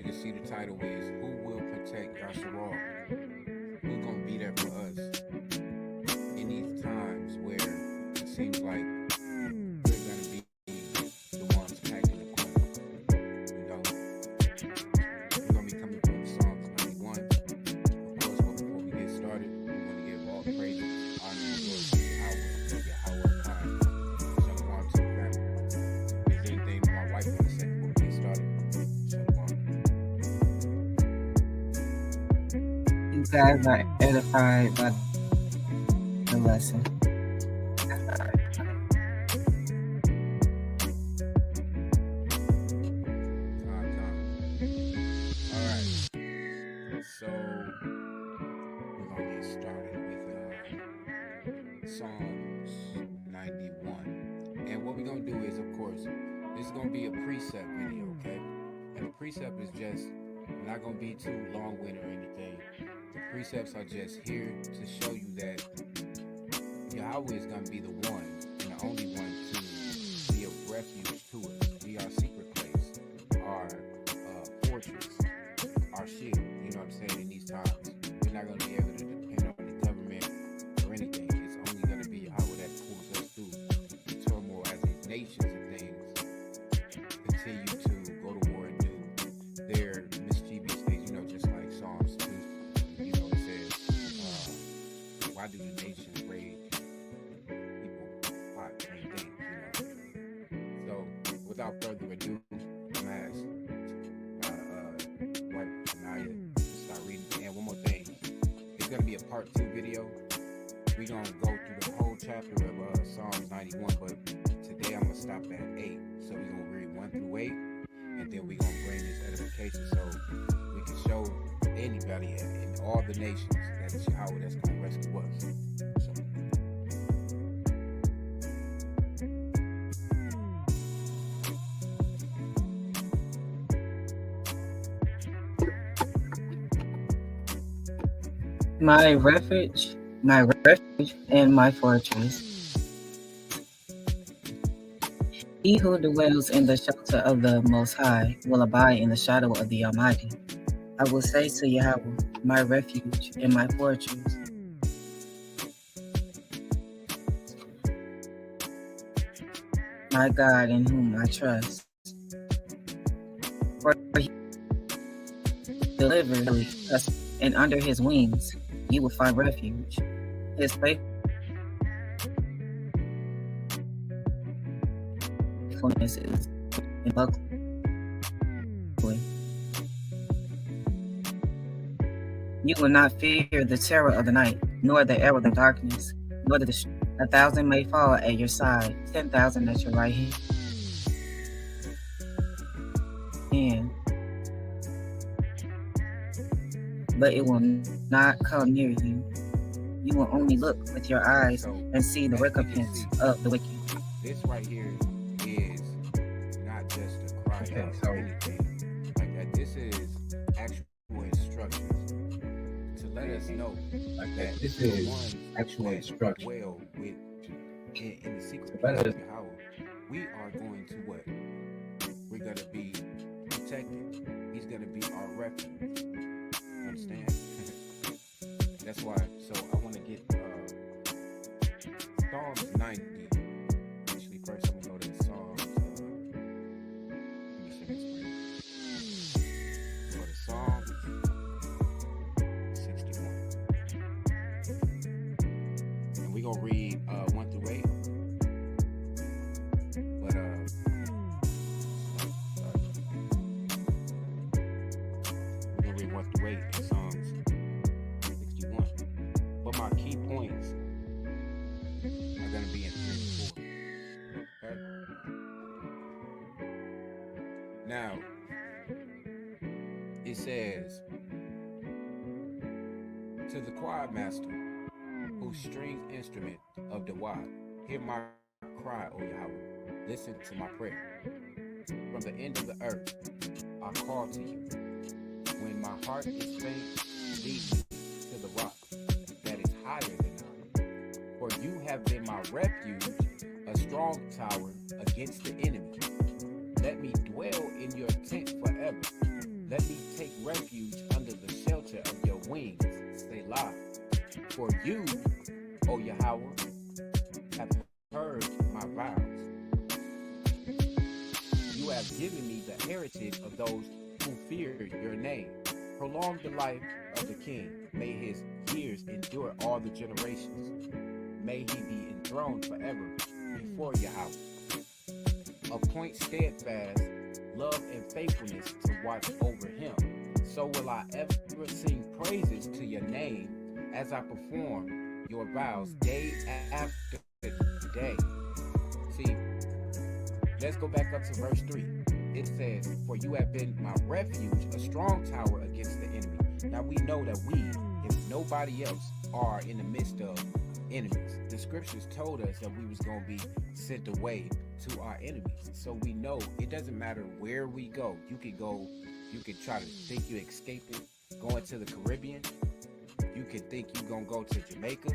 can see the title is Who Will Protect Yasharal? Who's gonna be there for us in these times where it seems like we're gonna be the ones packing the corner. You know, we're gonna be coming from Psalms 91. Of course, but before we get started, we want to give all praises, honor, and glory to Yahawah ACHAD. Shalawam to the family. Is there anything my wife want to say before we get started? You guys are edified by the lesson. All right. So we're gonna get started with Psalms 91. And what we're gonna do is, of course, this is gonna be a precept video, okay? And the precept is just not gonna be too long-winded or anything. The precepts are just here to show you that Yahweh is going to be the one and the only one to be a refuge to us. Be our secret place, our fortress, our shield. You know what I'm saying? In these times, we're not going to be able to depend on the government or anything. It's only going to be Yahweh that pulls us through the turmoil as these nations and things continue to go to war and do their mischievous things. You know, just like Psalms 2. You know, it says, why do the nations rage? People plot vain things, you know. So, without further ado, I'm going to ask my wife, Anaya, to start reading. And one more thing, it's going to be a part 2 video. We're going to go through the whole chapter of Psalms 91, but today I'm going to stop at 8. So, we're going to read 1 through 8, and then we're going to bring this edification so we can show anybody in all the nations that it's Yahweh that's going to rescue us. So. My refuge, and my fortress. He who dwells in the shelter of the Most High will abide in the shadow of the Almighty. I will say to Yahweh, my refuge and my fortress. My God in whom I trust. For he delivers us, and under his wings you will find refuge. His faithfulness is imbuckling. You will not fear the terror of the night, nor the arrow of the darkness, nor the 1,000 may fall at your side, 10,000 at your right hand, but it will not come near you. You will only look with your eyes and see the recompense of the wicked. This right here is not just a cry out or anything like that. This is actual instructions to let us know like that. This is actual instructions. Well, with in the secret place of Yahweh, we are going to what? We're going to be protected. He's going to be our refuge. Understand? That's why. So I want to get Psalms 90. Actually, first I'm gonna go to Psalms. Let me share my screen. Go to Psalms 61, and we gonna read 1 through 8. But we're gonna read 1 through 8 in Psalms 61. But my key points are going to be in 3 and 4. Okay? Now, it says, to the choir master, who strings instrument of da-yad, hear my cry, O Yahweh. Listen to my prayer. From the end of the earth, I call to you. When my heart is faint, lead me to the rock that is higher than I. For you have been my refuge, a strong tower against the enemy. Let me dwell in your tent forever. Let me take refuge under the shelter of your wings. Selah. For you, O Yahawah, have heard my vows. You have given me the heritage of those who fear your name. Prolong the life of the king. May his years endure all the generations. May he be enthroned forever before Yahawah. Appoint steadfast love and faithfulness to watch over him. So will I ever sing praises to your name as I perform your vows day after day. See, let's go back up to verse 3. It says, for you have been my refuge, a strong tower against the enemy. Now we know that we, if nobody else, are in the midst of enemies. The scriptures told us that we was going to be sent away to our enemies. So we know it doesn't matter where we go. You could try to think you're escaping, going to the Caribbean. You could think you're going to go to Jamaica,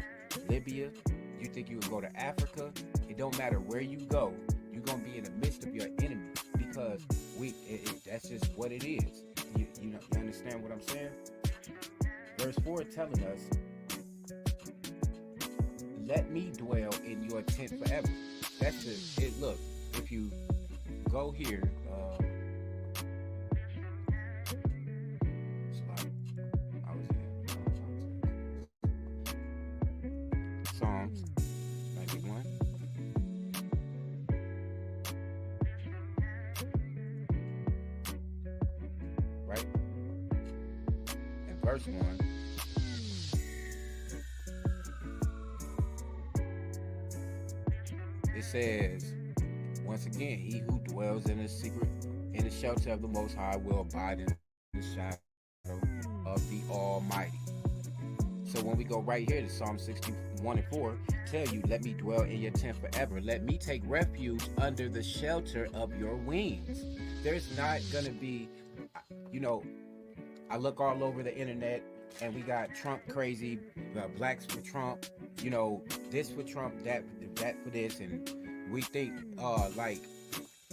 Libya. You think you can go to Africa. It don't matter where you go. You're going to be in the midst of your enemies because that's just what it is. You understand what I'm saying? Verse 4 telling us, let me dwell in your tent forever. That's it. Look, if you go here, Psalms 91. Right? And verse 1. It says, once again, he who dwells in the shelter of the Most High will abide in the shadow of the Almighty. So when we go right here to Psalm 61 and 4, tell you, let me dwell in your tent forever. Let me take refuge under the shelter of your wings. There's not going to be, I look all over the internet and we got Trump crazy, blacks for Trump, this for Trump, that for this, and we think like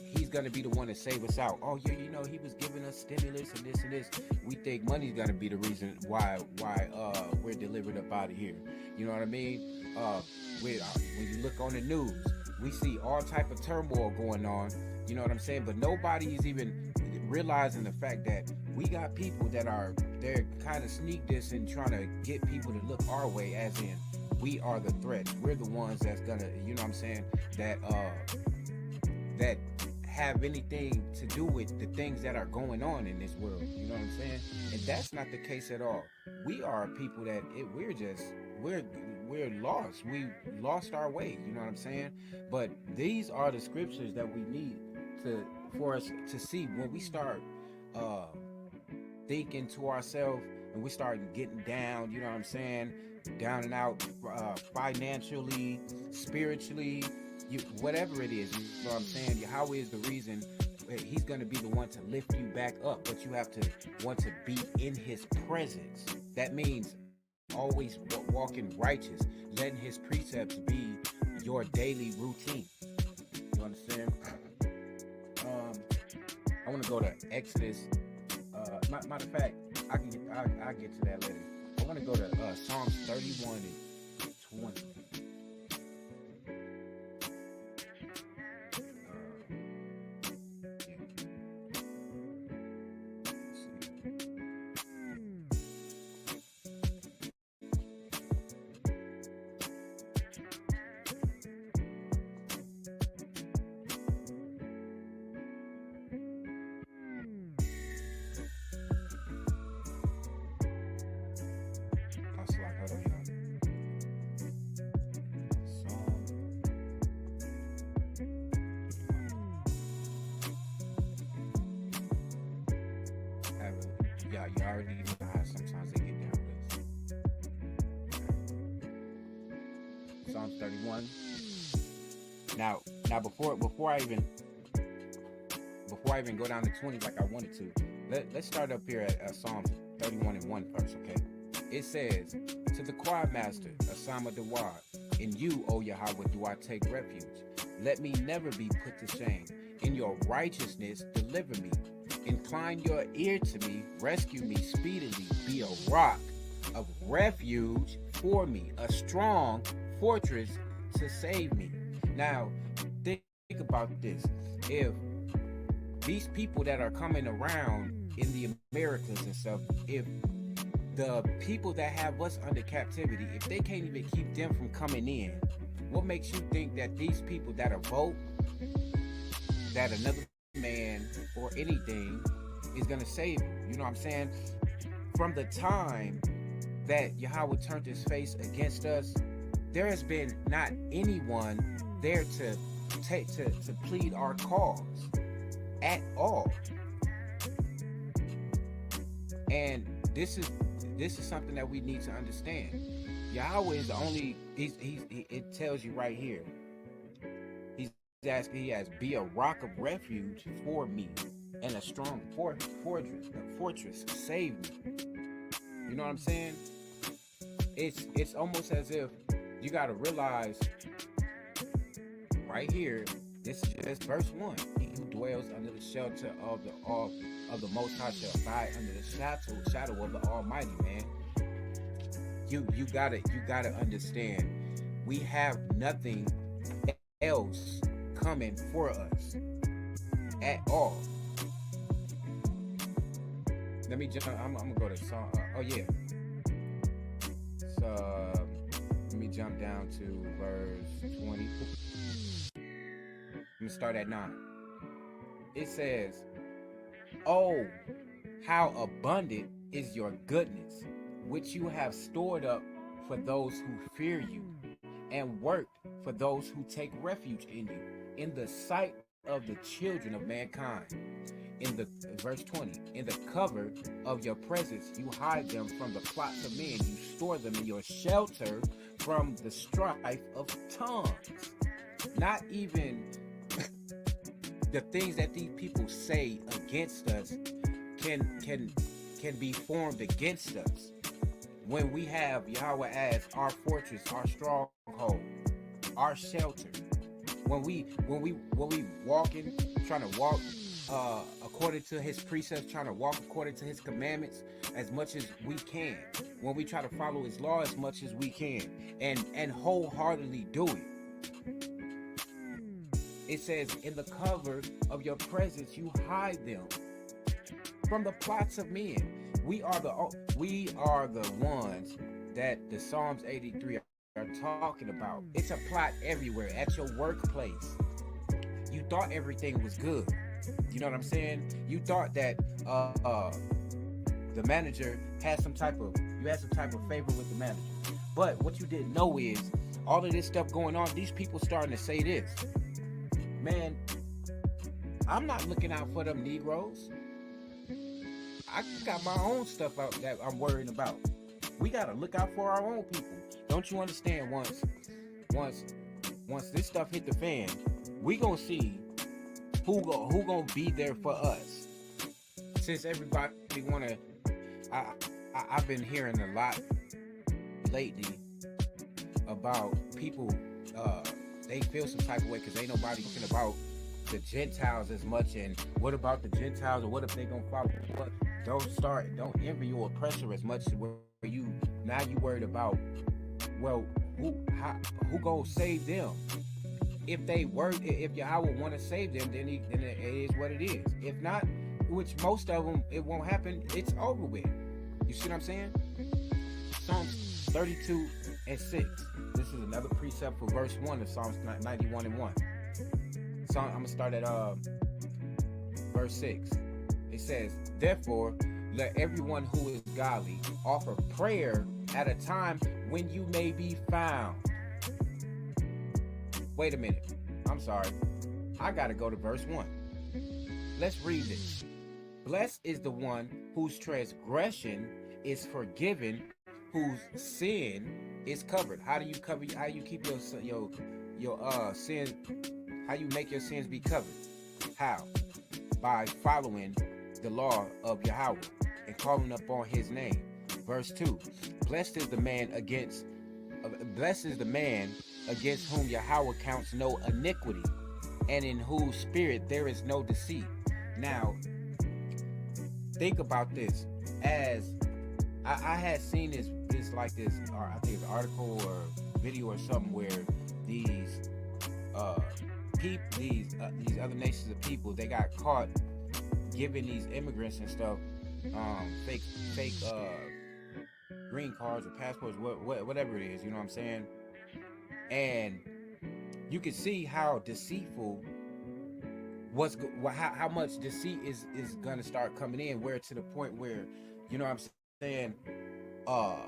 he's gonna be the one to save us out. Oh yeah, he was giving us stimulus and this and this. We think money's gonna be the reason why we're delivered up out of here. You know what I mean? When you look on the news, we see all type of turmoil going on. You know what I'm saying? But nobody's even realizing the fact that we got people that they're kind of sneak this and trying to get people to look our way, as in we are the threat. We're the ones that's gonna, that have anything to do with the things that are going on in this world. You know what I'm saying? And that's not the case at all. We are people that we're lost. We lost our way. You know what I'm saying? But these are the scriptures that we need for us to see when we start thinking to ourselves and we start getting down. You know what I'm saying? Down and out, financially, spiritually, whatever it is. You know what I'm saying? Yahawah is the reason. He's going to be the one to lift you back up, but you have to want to be in his presence. That means always walking righteous, letting his precepts be your daily routine. You understand? I want to go to Exodus. Matter of fact, I'll get to that later. I want to go to Psalms 31 and 20. You already know how sometimes they get down with this. Psalms 31. Now before I even go down to 20 like I wanted to, let's start up here at Psalms 31 and 1 first, okay? It says, to the choir master, a da-yad, in you, O Yahawah, do I take refuge. Let me never be put to shame. In your righteousness, deliver me. Incline your ear to me, rescue me speedily, be a rock of refuge for me, a strong fortress to save me. Now, think about this. If these people that are coming around in the Americas and stuff, if the people that have us under captivity, if they can't even keep them from coming in, what makes you think that these people that are vote, that another man or anything is going to save them? You know what I'm saying? From the time that Yahweh turned his face against us, there has been not anyone there to plead our cause at all. And this is something that we need to understand. Yahweh is the only, it tells you right here, he has be a rock of refuge for me and a strong fortress save me. You know what I'm saying? It's almost as if you got to realize right here, this is just verse 1. He who dwells under the shelter of the Most High shall abide under the shadow of the Almighty, man. You gotta understand, we have nothing else coming for us at all. Let me jump. I'm gonna go to song. Oh yeah. So let me jump down to verse 20. Let me start at 9. It says, "Oh, how abundant is your goodness, which you have stored up for those who fear you, and worked for those who take refuge in you, in the sight of the children of mankind." In the verse 20, in the cover of your presence, you hide them from the plots of men. You store them in your shelter from the strife of tongues. Not even the things that these people say against us can be formed against us. When we have Yahweh as our fortress, our stronghold, our shelter. When we walking, trying to walk according to his precepts, trying to walk according to his commandments as much as we can, when we try to follow his law as much as we can, and wholeheartedly do it. It says, in the cover of your presence you hide them from the plots of men. We are the ones that the Psalms 83 are talking about. It's a plot everywhere. At your workplace, you thought everything was good. You know what I'm saying? You thought that the manager had some type of favor with the manager. But what you didn't know is all of this stuff going on, these people starting to say this. Man, I'm not looking out for them Negroes. I got my own stuff out that I'm worrying about. We gotta look out for our own people. Don't you understand? Once this stuff hit the fan, we gonna see who gonna be there for us. Since everybody wanna, I've been hearing a lot lately about people. They feel some type of way because ain't nobody talking about the Gentiles as much. And what about the Gentiles? Or what if they gonna follow? But don't envy your oppressor as much as where you worried about. Well, who gonna save them? If Yahweh want to save them, then it is what it is. If not, which most of them it won't happen. It's over with. You see what I'm saying? Psalms 32:6. This is another precept for verse 1 of Psalms 91:1. So I'm gonna start at verse 6. It says, "Therefore, let everyone who is godly offer prayer at a time when you may be found." Wait a minute. I'm sorry. I gotta go to verse 1. Let's read this. "Blessed is the one whose transgression is forgiven, whose sin is covered." How do you keep your sins? How you make your sins be covered? How? By following the law of Yahweh and calling upon his name. Verse 2. Blessed is the man against whom Yahweh counts no iniquity, and in whose spirit there is no deceit. Now, think about this. As I had seen this or I think it's an article or video or something where these other nations of people, they got caught giving these immigrants and stuff fake green cards or passports, whatever it is, you know what I'm saying? And you can see how deceitful how much deceit is gonna start coming in, where to the point where, you know what I'm saying, oh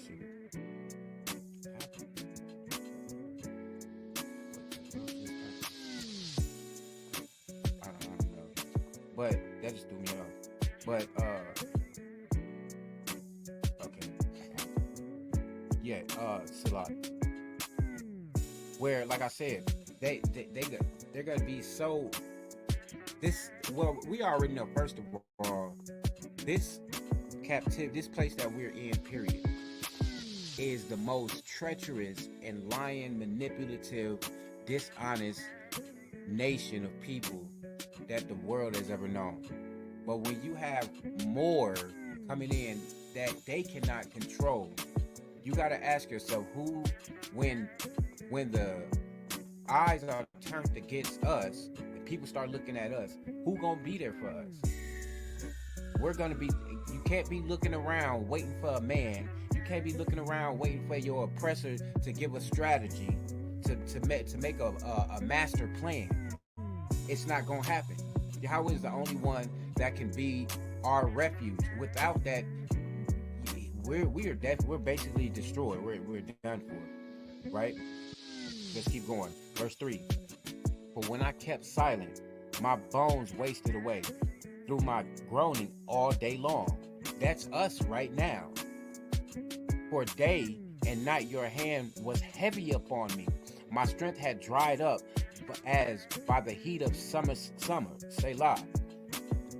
shoot, I don't know, but that just threw me off. But okay, yeah, Salat, where, like I said, they're gonna be so we already know, first of all, this place that we're in, period, is the most treacherous and lying, manipulative, dishonest nation of people that the world has ever known. But when you have more coming in that they cannot control, you got to ask yourself, when the eyes are turned against us, and people start looking at us, who gonna be there for us? You can't be looking around waiting for a man. You can't be looking around waiting for your oppressor to give a strategy to make a master plan. It's not gonna happen. Yahweh is the only one that can be our refuge. Without that, we're basically destroyed. We're done for, right? Let's keep going. Verse 3. For when I kept silent, my bones wasted away through my groaning all day long. That's us right now. For day and night your hand was heavy upon me. My strength had dried up as by the heat of summer. Selah.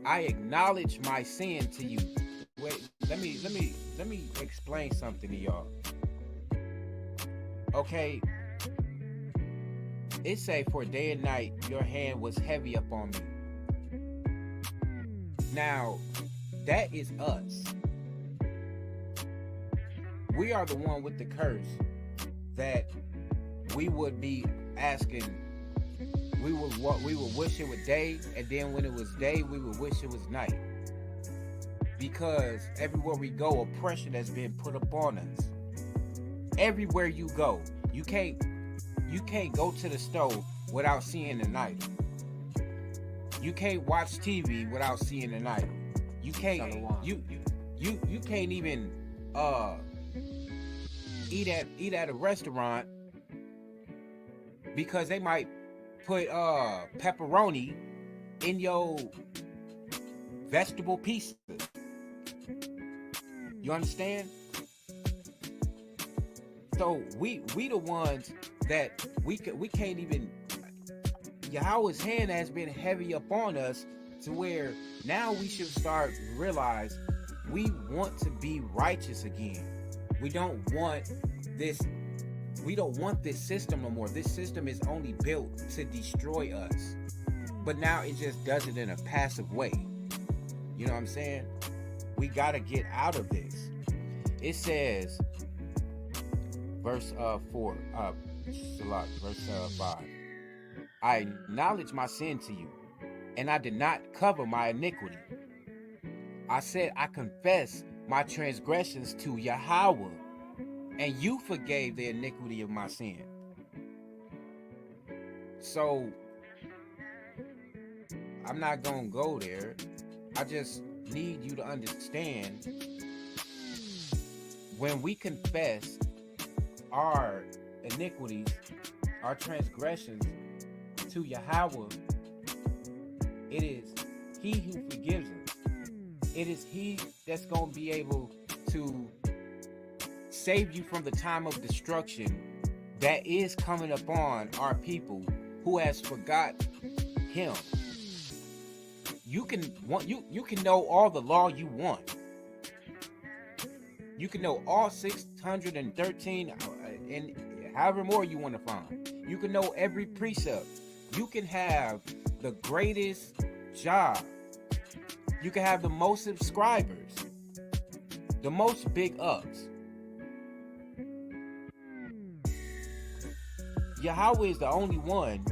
I acknowledge my sin to you. Wait, let me explain something to y'all. Okay. It say, for day and night your hand was heavy upon me. Now, that is us. We are the one with the curse that we would be asking. We would wish it was day, and then when it was day, we would wish it was night. Because everywhere we go, oppression has been put upon us. Everywhere you go, you can't go to the stove without seeing an idol. You can't watch TV without seeing an idol. You can't Shalawam. you can't even eat at a restaurant because they might put pepperoni in your vegetable pieces. You understand? So we the ones that we can't even. Yahweh's hand has been heavy upon us to where now we should start realize we want to be righteous again. We don't want this system no more. This system is only built to destroy us. But now it just does it in a passive way. You know what I'm saying? We gotta get out of this. It says, verse 4, verse 5. I acknowledge my sin to you, and I did not cover my iniquity. I said, I confess my transgressions to Yahweh, and you forgave the iniquity of my sin. So, I'm not going to go there. I just need you to understand, when we confess our iniquities, our transgressions to Yahweh, it is He who forgives us. It is He that's going to be able to save you from the time of destruction that is coming upon our people who has forgot Him. You can know all the law you want. You can know all 613 and however more you want to find. You can know every precept. You can have the greatest job. You can have the most subscribers, the most big ups. Yahweh is the only one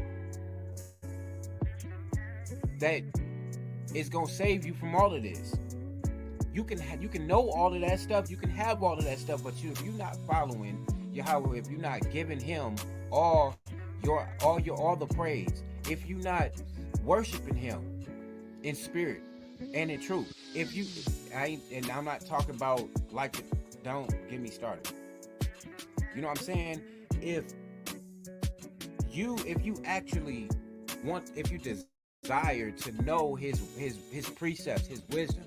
that is gonna save you from all of this. You can know all of that stuff, you can have all of that stuff, but if you're not following Yahweh, if you're not giving Him all the praise, if you're not worshiping Him in spirit and in truth, and I'm not talking about don't get me started. You know what I'm saying? If you actually if you desire to know his precepts, his wisdom,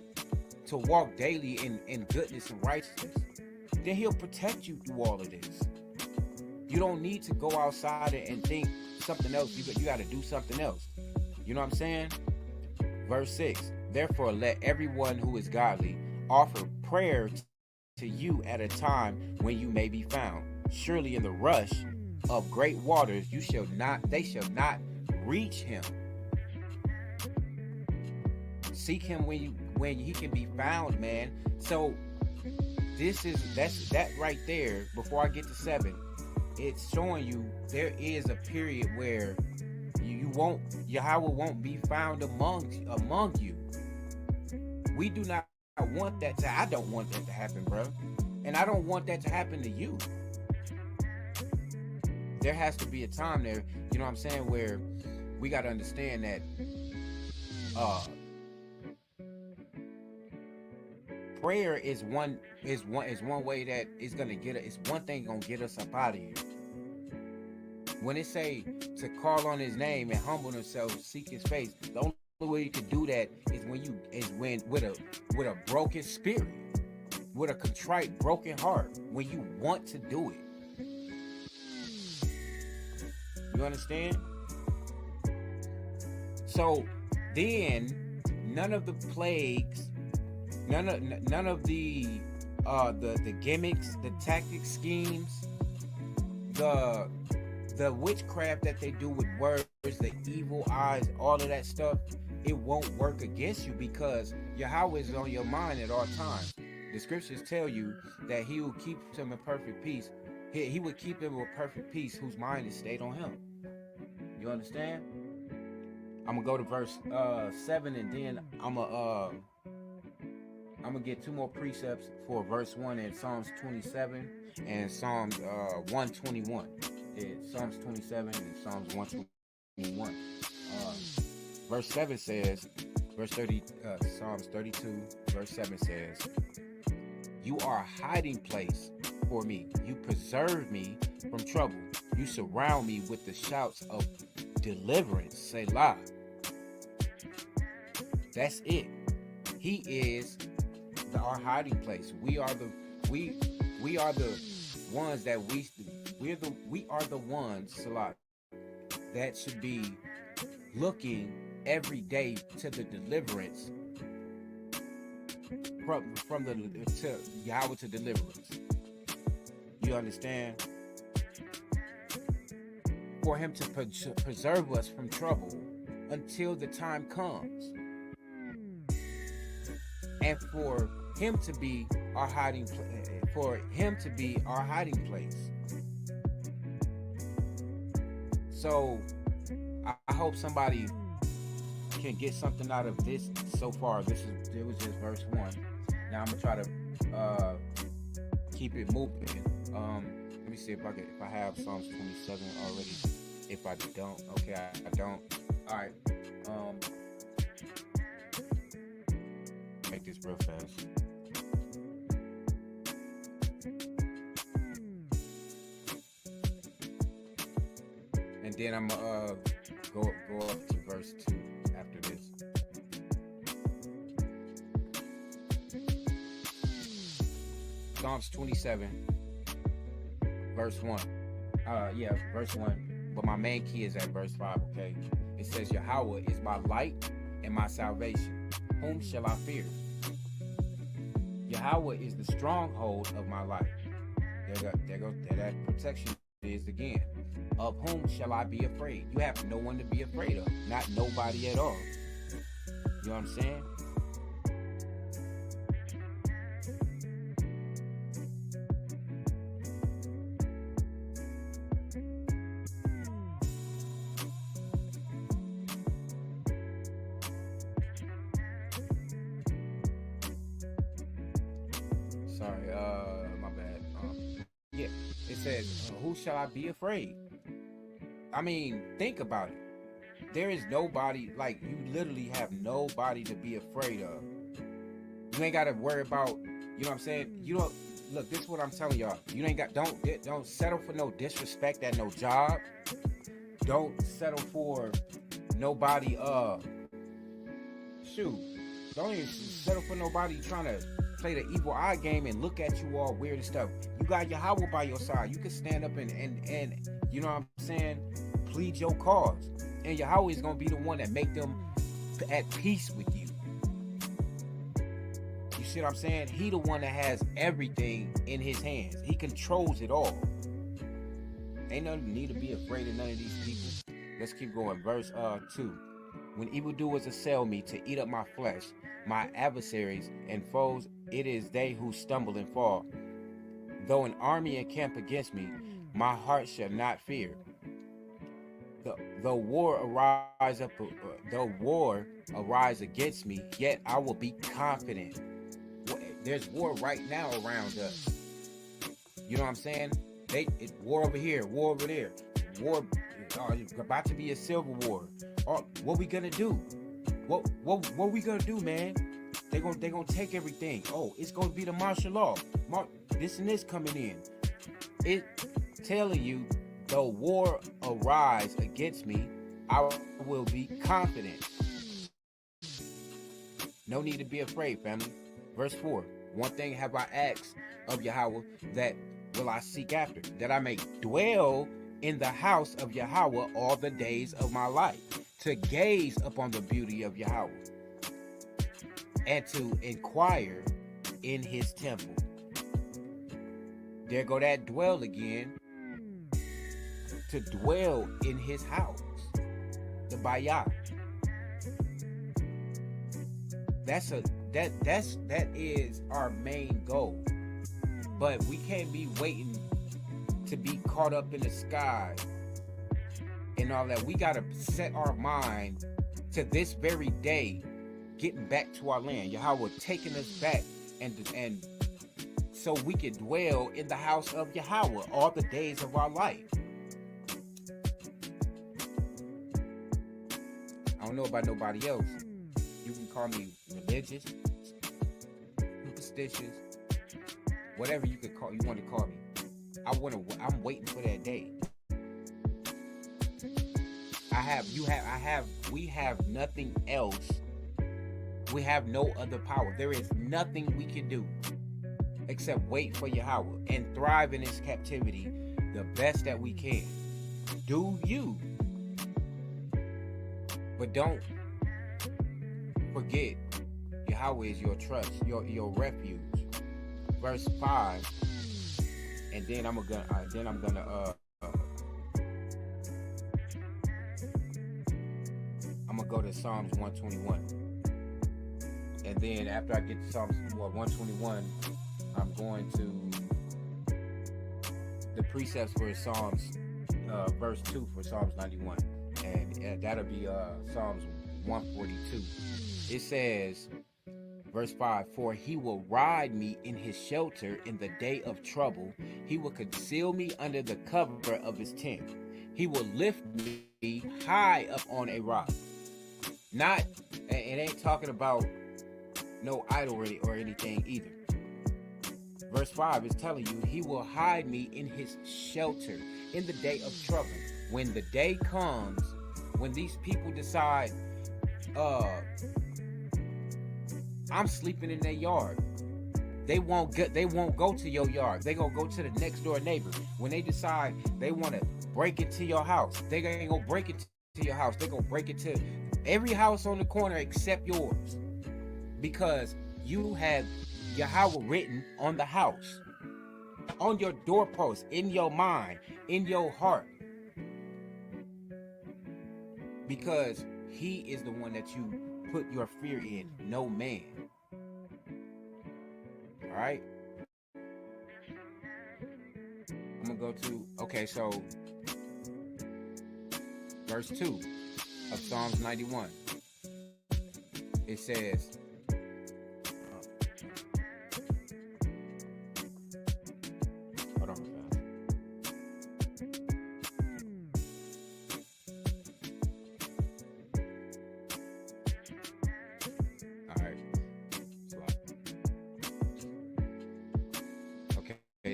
to walk daily in goodness and righteousness, then He'll protect you through all of this. You don't need to go outside and think something else. You got to do something else. You know what I'm saying? Verse 6, therefore let everyone who is godly offer prayer to you at a time when you may be found. Surely in the rush of great waters they shall not reach him. Seek Him when He can be found, man. So that right there. Before I get to 7, it's showing you there is a period where Yahweh won't be found among you. We do not want that to. I don't want that to happen, bro, and I don't want that to happen to you. There has to be a time there, you know what I'm saying, where we got to understand that prayer is one way that is gonna get us. It's one thing gonna get us up out of here. When it say to call on His name and humble themselves, seek His face, the only way you can do that is when with a broken spirit, with a contrite, broken heart, when you want to do it. You understand? So then, none of the plagues, none of the gimmicks, the tactics, schemes, the witchcraft that they do with words, the evil eyes, all of that stuff, it won't work against you, because Yahweh is on your mind at all times. The scriptures tell you that He will keep them in perfect peace. He would keep them with perfect peace whose mind is stayed on Him. You understand? I'm gonna go to verse 7, and then I'm gonna get 2 more precepts for verse 1 in Psalms 27 and Psalms 121. Psalms 27 and Psalms 121. Verse 7 says, Psalms 32, verse 7 says, you are a hiding place for me. You preserve me from trouble. You surround me with the shouts of deliverance. Selah. That's it. He is our hiding place. We are the ones that we are the ones, Salah, that should be looking every day to the deliverance to Yahweh, to deliverance. You understand? For Him to preserve us from trouble until the time comes, and for Him to be our hiding place. So I hope somebody can get something out of this so far. It was just verse 1. Now I'm gonna try to keep it moving. Let me see if I have Psalms 27 already. If I don't, okay, I don't. All right. Make this real fast. And then I'm gonna go up to verse 2 after this. Psalms 27, verse 1. Verse 1. But my main key is at verse 5, okay? It says, Yahweh is my light and my salvation. Whom shall I fear? Yahweh is the stronghold of my life. There that protection is again. Of whom shall I be afraid? You have no one to be afraid of. Not nobody at all. You know what I'm saying? Sorry, my bad. Yeah, it says, "Who shall I be afraid?" I mean, think about it. There is nobody, like, you literally have nobody to be afraid of. You ain't got to worry about, you know what I'm saying? You don't, look, this is what I'm telling y'all. You ain't got, don't settle for no disrespect at no job. Don't settle for nobody, shoot. Don't even settle for nobody trying to play the evil eye game and look at you all weird and stuff. You got Yahawah by your side. You can stand up and you know what I'm saying, plead your cause. And Yahawah is going to be the one that make them at peace with you. You see what I'm saying? He the one that has everything in his hands. He controls it all. Ain't nothing need to be afraid of none of these people. Let's keep going. Verse 2. When evildoers assail me to eat up my flesh, my adversaries and foes, it is they who stumble and fall. Though an army encamp against me, my heart shall not fear. Though war arise against me, yet I will be confident. There's war right now around us. You know what I'm saying? War over here, war over there. War about to be a civil war. What we gonna do? What we gonna do, man? They gonna take everything. Oh, it's gonna be the martial law. This and this coming in. It telling you, though war arise against me, I will be confident. No need to be afraid, family. Verse 4. One thing have I asked of Yahawah, that will I seek after, that I may dwell in the house of Yahawah all the days of my life, to gaze upon the beauty of Yahawah, and to inquire in his temple. There go that dwell again. To dwell in his house. The bayah. That is our main goal. But we can't be waiting to be caught up in the sky and all that. We gotta set our mind to this very day, getting back to our land. Yahawah taking us back, and so we can dwell in the house of Yahawah all the days of our life. I don't know about nobody else. You can call me religious, superstitious, whatever you want to call me. I'm waiting for that day. We have nothing else. We have no other power. There is nothing we can do except wait for Yahawah and thrive in his captivity the best that we can. Do you? But don't forget, Yahawah is your trust, your refuge. Verse 5, and then I'm gonna go to Psalms 121, and then after I get to Psalms 121, I'm going to the precepts for Psalms, verse 2 for Psalms 91, and that'll be Psalms 142. It says, verse 5, for he will ride me in his shelter in the day of trouble. He will conceal me under the cover of his tent. He will lift me high up on a rock. It ain't talking about no idol or anything either. Verse 5 is telling you, he will hide me in his shelter in the day of trouble. When the day comes, when these people decide, I'm sleeping in their yard, they won't go to your yard. They gonna go to the next door neighbor. When they decide they want to break into your house, they ain't gonna break into your house. They gonna break into every house on the corner except yours, because you have Yahawah written on the house, on your doorpost, in your mind, in your heart, because he is the one that you put your fear in, no man. All right, I'm gonna go to, okay, so verse 2 of Psalms 91. It says,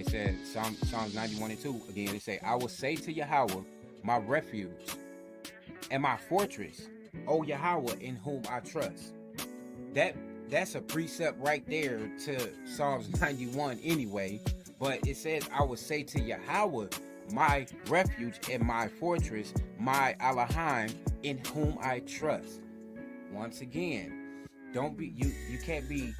It says Psalms 91:2 again. It say, I will say to Yahweh, my refuge and my fortress, O Yahweh, in whom I trust. That's a precept right there to Psalms 91 anyway. But it says, I will say to Yahweh, my refuge and my fortress, my Elohim, in whom I trust. Once again, don't be you can't be,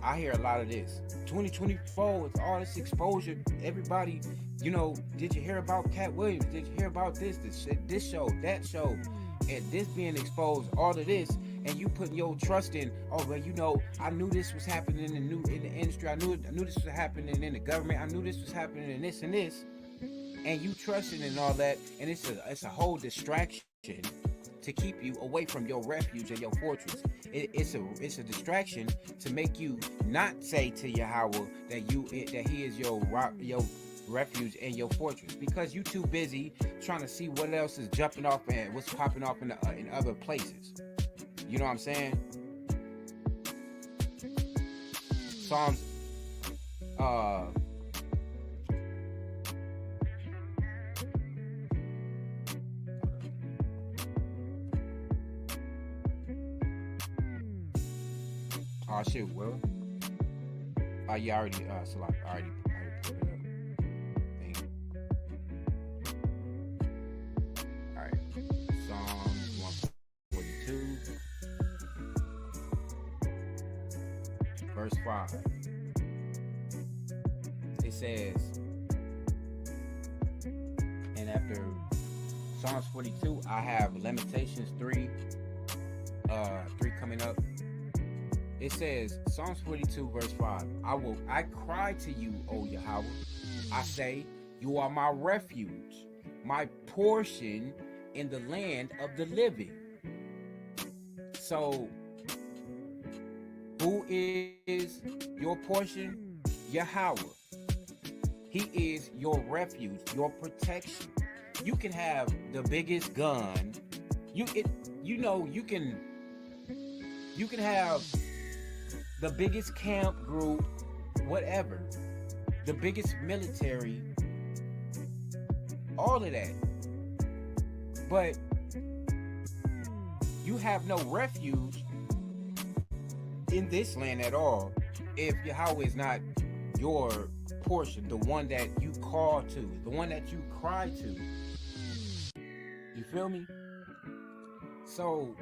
I hear a lot of this. 2024 with all this exposure, everybody, did you hear about Cat Williams? Did you hear about this show, that show, and this being exposed, all of this, and you putting your trust in, I knew this was happening in the industry, I knew this was happening in the government, I knew this was happening in this and this, and you trusting in all that, and it's a whole distraction to keep you away from your refuge and your fortress. It's a distraction to make you not say to Yahweh that He is your refuge and your fortress, because you too busy trying to see what else is jumping off and what's popping off in other places. You know what I'm saying? Psalms Will. Yeah, I already Shalawam, I already put it up. Thing. All right, Psalms 142, verse 5. It says, and after Psalms 42, I have Lamentations 3 coming up. It says, Psalms 42, verse 5, I cry to you, O Yahweh. I say, you are my refuge, my portion in the land of the living. So, who is your portion? Yahweh. He is your refuge, your protection. You can have the biggest gun. You can have the biggest camp group, whatever, the biggest military, all of that. But you have no refuge in this land at all if Yahweh is not your portion, the one that you call to, the one that you cry to. You feel me? So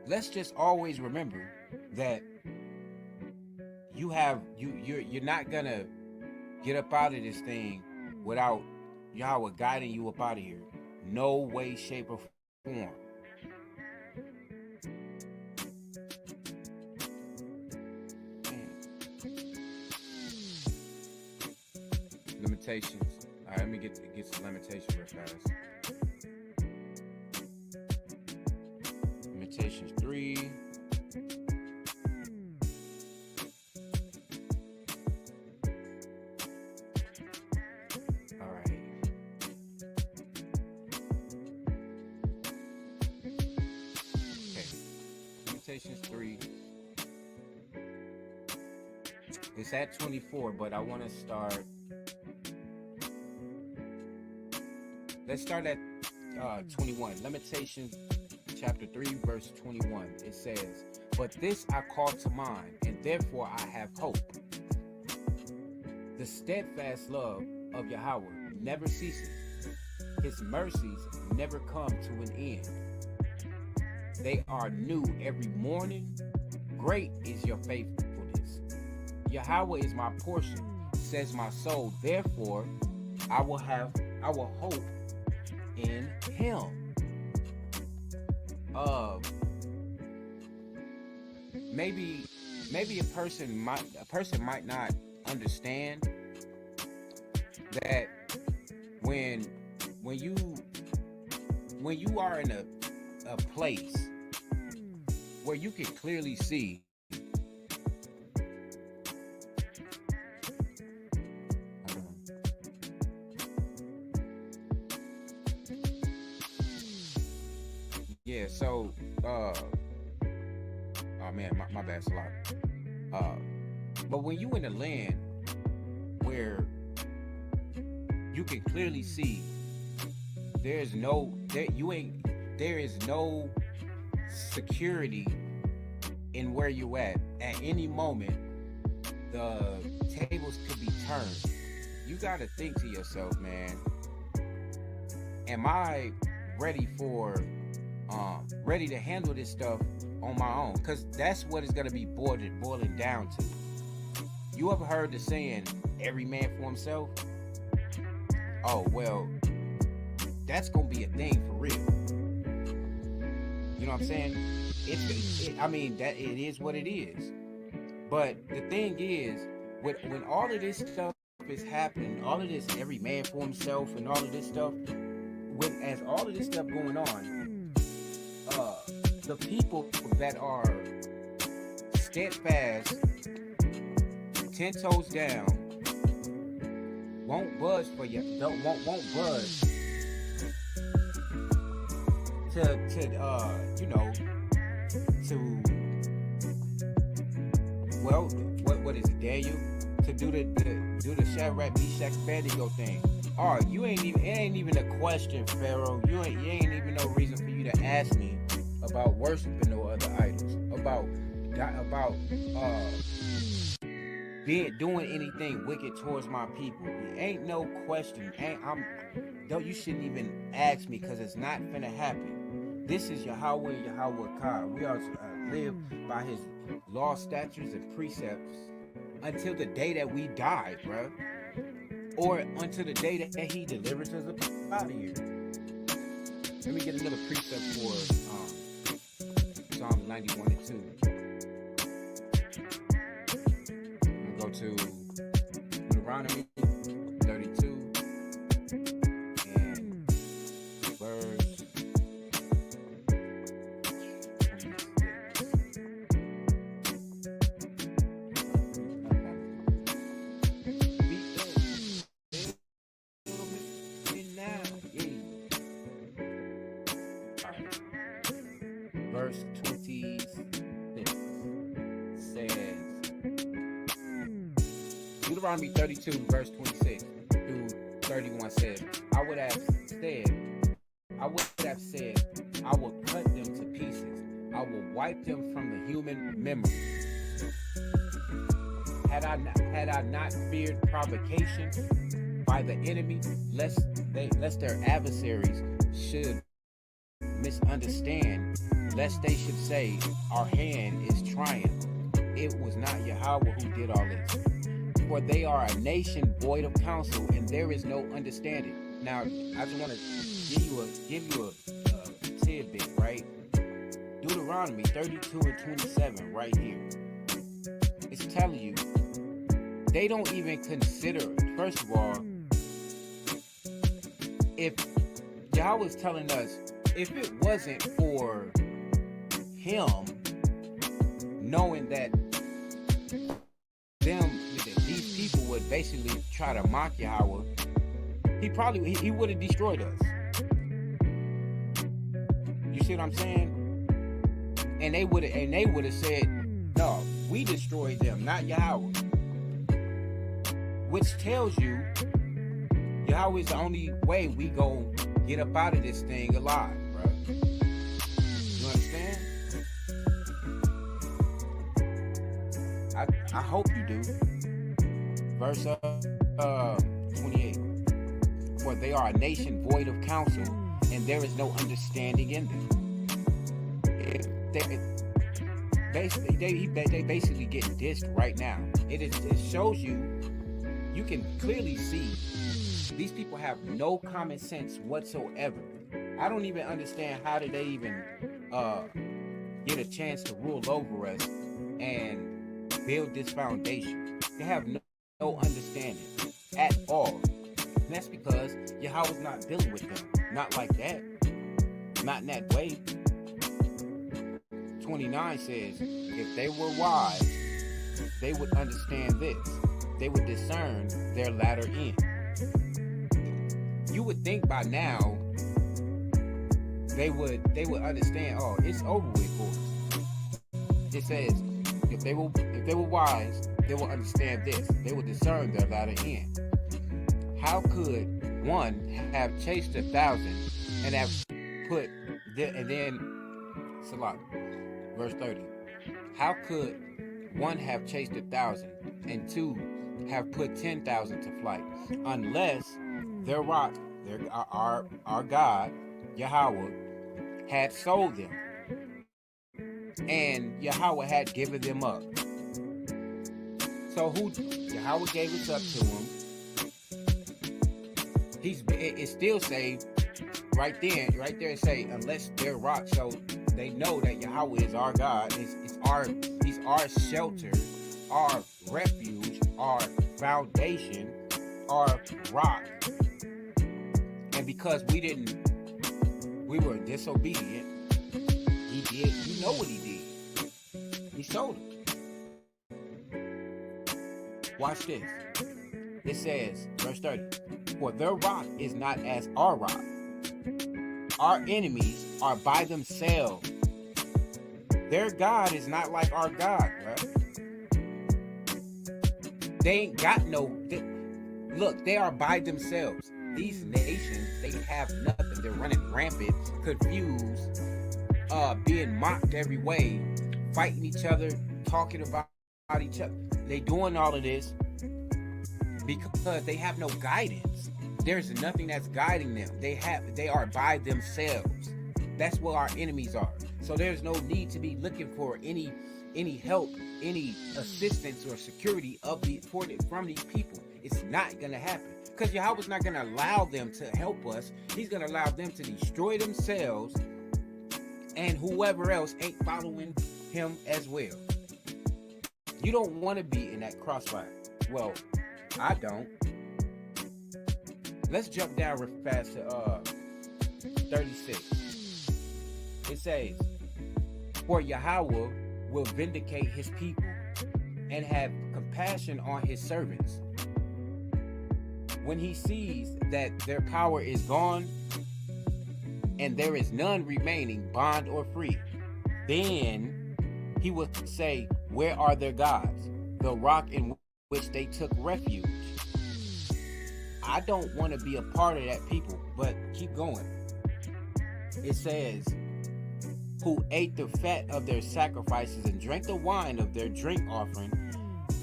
let's just always remember that you're not gonna get up out of this thing without Yahweh guiding you up out of here. No way, shape, or form. Lamentations. All right, let me get some lamentations real fast. Lamentations 3. Lamentations 3. It's at 24, but I want to start. Let's start at 21. Lamentations chapter 3, verse 21. It says, but this I call to mind, and therefore I have hope. The steadfast love of Yahweh never ceases. His mercies never come to an end. They are new every morning. Great is your faithfulness. Yahweh is my portion, says my soul. Therefore, I will hope in Him. Maybe a person might not understand that when you are in a place where you can clearly see oh man, my bad, Shalawam. But when you in the land where you can clearly see there is no security in where you at any moment. The tables could be turned. You got to think to yourself, man, am I ready to handle this stuff on my own? Because that's what it's going to be boiling down to. You ever heard the saying, every man for himself? Oh, well, that's going to be a thing for real. You know what I'm saying? That it is what it is. But the thing is, when all of this stuff is happening, all of this every man for himself and all of this stuff, as all of this stuff going on, the people that are steadfast, 10 toes down, won't budge for you, won't budge what is it, Daniel? To do the Shadrach, Meshach, Abednego thing. Oh, it ain't even a question, Pharaoh. You ain't even no reason for you to ask me about worshiping no other idols, about doing anything wicked towards my people. It ain't no question. You shouldn't even ask me, because it's not finna happen. This is Yahweh ACHAD. We are live by his law, statutes, and precepts until the day that we die, bro. Or until the day that he delivers us out of here. Let me get another precept for Psalm 91 and 2. I'm gonna go to Deuteronomy 32 and verse 26. Verse 26 says, Deuteronomy 32, verse 26 through 31 says, I would have said, I will cut them to pieces. I will wipe them from the human memory. Had I not feared provocation by the enemy, lest their adversaries should misunderstand, lest they should say, our hand is trying. It was not Yahweh who did all this. For they are a nation void of counsel, and there is no understanding. Now, I just want to give you a tidbit, right? Deuteronomy 32 and 27, right here. It's telling you, they don't even consider, first of all, if Yahweh's telling us, if it wasn't for him knowing that these people would basically try to mock Yahweh, he would have destroyed us. You see what I'm saying? And they would have said, no, we destroyed them, not Yahweh. Which tells you Yahweh is the only way we go get up out of this thing alive, bro. You understand? I hope you do. Verse 28. For they are a nation void of counsel, and there is no understanding in them. They basically get dissed right now. It shows you can clearly see these people have no common sense whatsoever. I don't even understand how did they even get a chance to rule over us and build this foundation. They have no understanding at all. And that's because Yahweh's not dealing with them. Not like that. Not in that way. 29 says, if they were wise, they would understand this. They would discern their latter end. You would think by now they would understand, oh, it's over with for us. It says, if they were wise, they will understand this. They will discern their latter end. How could one have chased 1,000 and have put, and then, Salah, verse 30. How could one have chased 1,000 and two have put 10,000 to flight, unless their rock, our God, Yahweh, had sold them, and Yahweh had given them up. So Yahweh gave it up to him. It's still saved right there. It say, unless their rock. So they know that Yahweh is our God. He's our shelter, our refuge, our foundation, our rock. And because we were disobedient, he did. You know what he did? He sold it. Watch this. It says, verse 30, for their rock is not as our rock. Our enemies are by themselves. Their God is not like our God, right? They ain't got look, they are by themselves. These nations, they have nothing. They're running rampant, confused, being mocked every way, fighting each other, talking about each other. They doing all of this because they have no guidance. There's nothing that's guiding them. They are by themselves. That's what our enemies are. So there's no need to be looking for any help, any assistance or security from these people. It's not gonna happen. Because Yahweh's not gonna allow them to help us. He's gonna allow them to destroy themselves and whoever else ain't following him as well. You don't want to be in that crossfire. Well, I don't. Let's jump down real fast to 36. It says, for Yahweh will vindicate his people and have compassion on his servants. When he sees that their power is gone and there is none remaining, bond or free, then he will say, where are their gods, the rock in which they took refuge? I don't want to be a part of that people, but keep going. It says, who ate the fat of their sacrifices and drank the wine of their drink offering,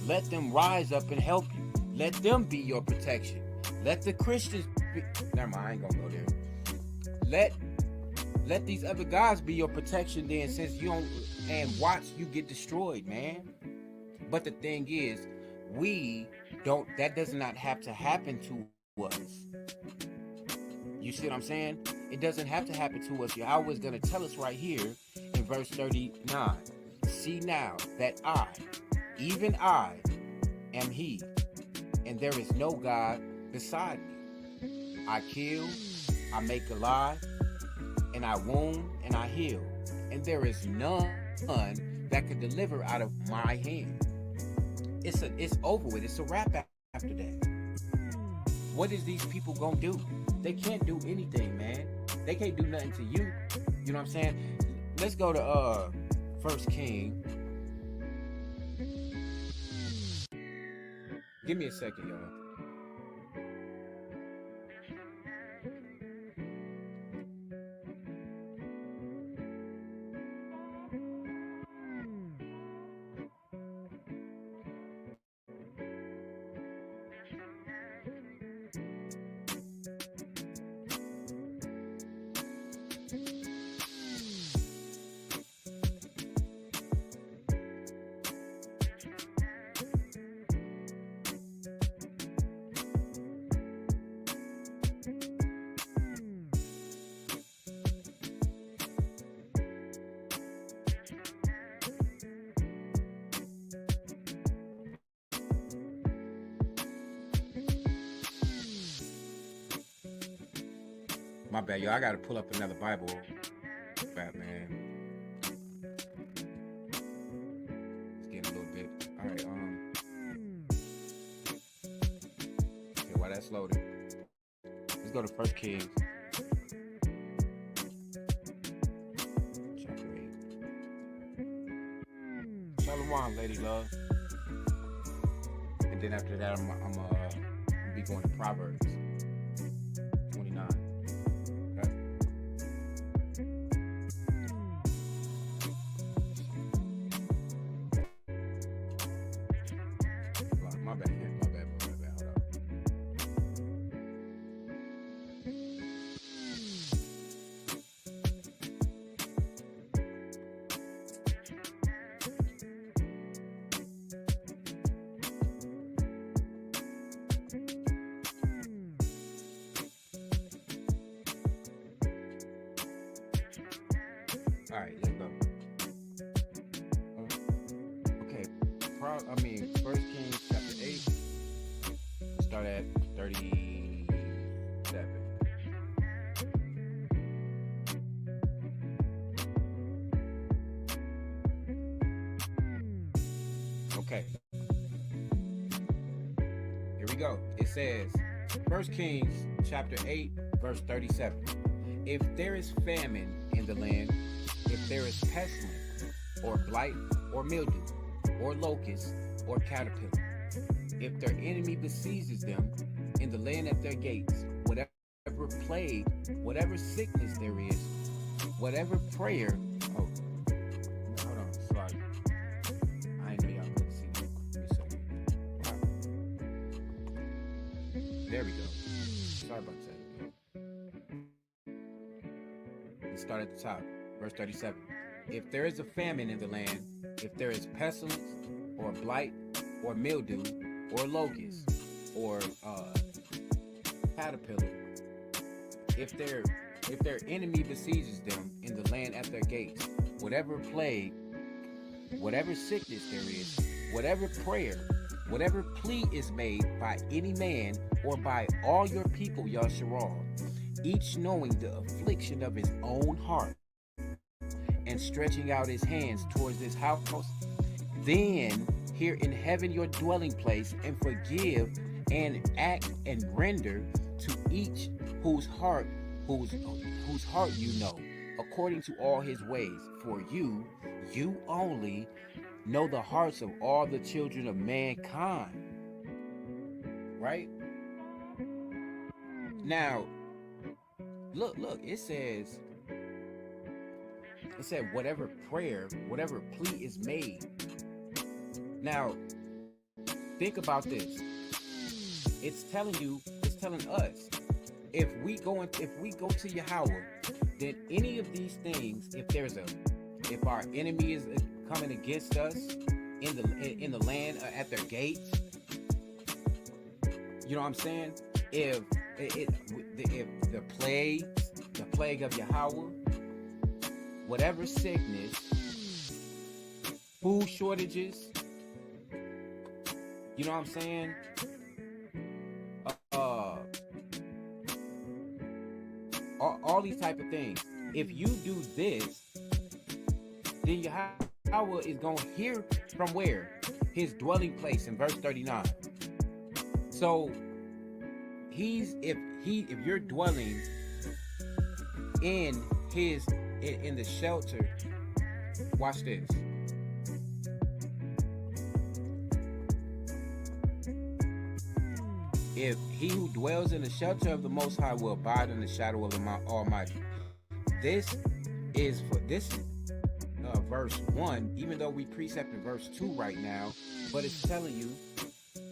let them rise up and help you. Let them be your protection. Let the Christians be... Never mind, I ain't gonna go there. Let these other gods be your protection then, since you don't... And watch you get destroyed, man. But the thing is, that does not have to happen to us. You see what I'm saying? It doesn't have to happen to us. Yahweh is going to tell us right here in verse 39. See now that I, even I, am he, and there is no God beside me. I kill, I make alive, and I wound, and I heal. And there is none that could deliver out of my hand. It's over with. It's a wrap after that. What is these people gonna do? They can't do anything, man. They can't do nothing to you. You know what I'm saying? Let's go to 1 King. Give me a second, y'all. My bad, yo. I gotta pull up another Bible. Bad, man. It's getting a little bit. All right. Okay, while that's loading, let's go to 1 Kings. Chapter 8. Shalawam, lady love. then after that, I'm be going to Proverbs 29. Okay. My bad. Hold up. All right, let's go. Okay, First Kings chapter 8, start at 37. Okay, here we go. It says, First Kings chapter 8, verse 37. If there is famine in the land, if there is pestilence, or blight, or mildew, or locust, or caterpillar, if their enemy besieges them in the land at their gates, whatever plague, whatever sickness there is, whatever prayer. Oh, hold on, sorry. I didn't know y'all couldn't see me. Wow. There we go. Sorry about that. Let's start at the top. Verse 37. If there is a famine in the land, if there is pestilence, or blight, or mildew, or locust, or caterpillar, if their enemy besieges them in the land at their gates, whatever plague, whatever sickness there is, whatever prayer, whatever plea is made by any man or by all your people, Yasharal, each knowing the affliction of his own heart, and stretching out his hands towards this house, then hear in heaven your dwelling place, and forgive and act and render to each whose heart you know, according to all his ways. For you only know the hearts of all the children of mankind. Right? Now, look, it said whatever prayer, whatever plea is made. Now, think about this. It's telling us, if we go to Yahawah, then any of these things, if our enemy is coming against us in the land at their gates, you know what I'm saying? If the plague of Yahawah, whatever sickness, food shortages, you know what I'm saying? All these type of things. If you do this, then Yahawah is going to hear from where? His dwelling place in verse 39. So if you're dwelling in the shelter, watch this. If he who dwells in the shelter of the Most High will abide in the shadow of the Almighty. This is verse 1, even though we precept in verse 2 right now, but it's telling you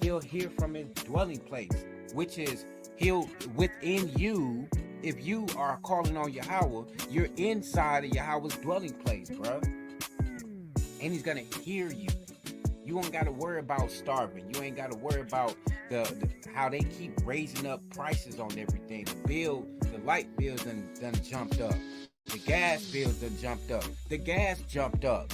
he'll hear from his dwelling place, which is he'll within you. If you are calling on Yahawah, you're inside of Yahawah's dwelling place, bro. And he's gonna hear you. You ain't gotta worry about starving. You ain't gotta worry about the how they keep raising up prices on everything. The light bills done jumped up. The gas bills done jumped up. The gas jumped up.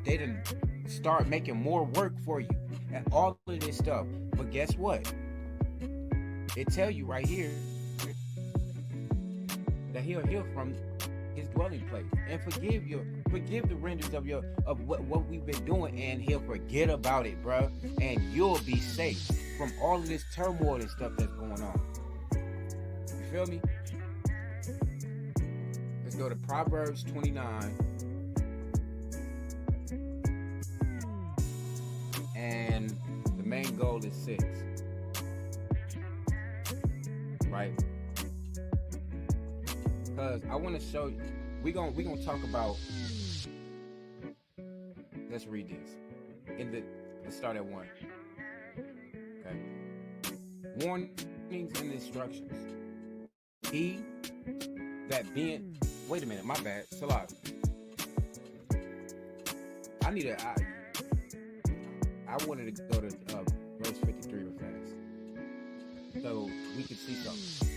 They done start making more work for you and all of this stuff. But guess what? It tell you right here that he'll heal from his dwelling place and forgive the renders of what we've been doing, and he'll forget about it, bro. And you'll be safe from all of this turmoil and stuff that's going on. You feel me? Let's go to Proverbs 29 and goal is 6. Right? Because I want to show you, we're gonna talk about, let's read this. Let's start at 1. Okay. Warnings and instructions. He that being, wait a minute, my bad, Shalawam. I wanted to go to verse 53 real fast, so we could see something.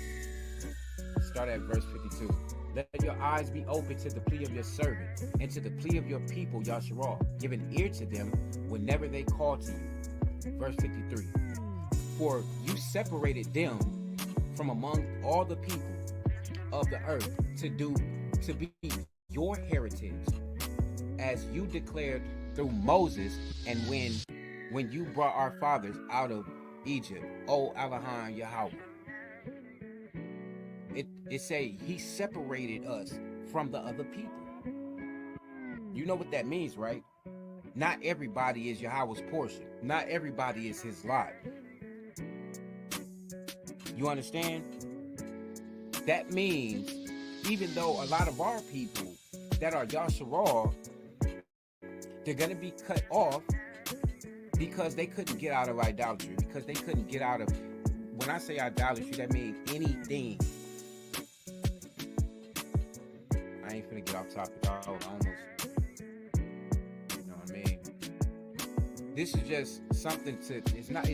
Start at verse 52. Let your eyes be open to the plea of your servant and to the plea of your people, Yasharal. Give an ear to them whenever they call to you. Verse 53. For you separated them from among all the people of the earth to be your heritage, as you declared through Moses, and when you brought our fathers out of Egypt, O Halal YAHAWAH. It say he separated us from the other people. You know what that means, right? Not everybody is Yahweh's portion. Not everybody is his lot. You understand? That means even though a lot of our people that are Yasharal, they're going to be cut off because they couldn't get out of idolatry, because they couldn't get out of, when I say idolatry, that means anything. I ain't finna get off topic. I almost, you know what I mean? This is just something to, it's not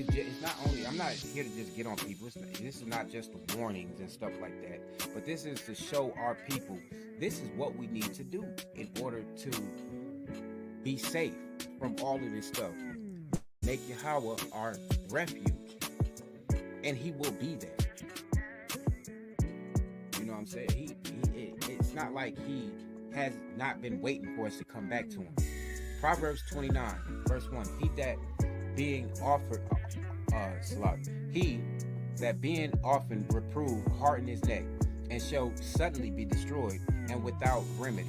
only, I'm not here to just get on people. This is not just the warnings and stuff like that, but this is to show our people, this is what we need to do in order to be safe from all of this stuff. Make Yahweh our refuge, and he will be there. You know what I'm saying? It's not like he has not been waiting for us to come back to him. Proverbs 29, verse 1. He that being often reproved harden his neck, and shall suddenly be destroyed, and without remedy.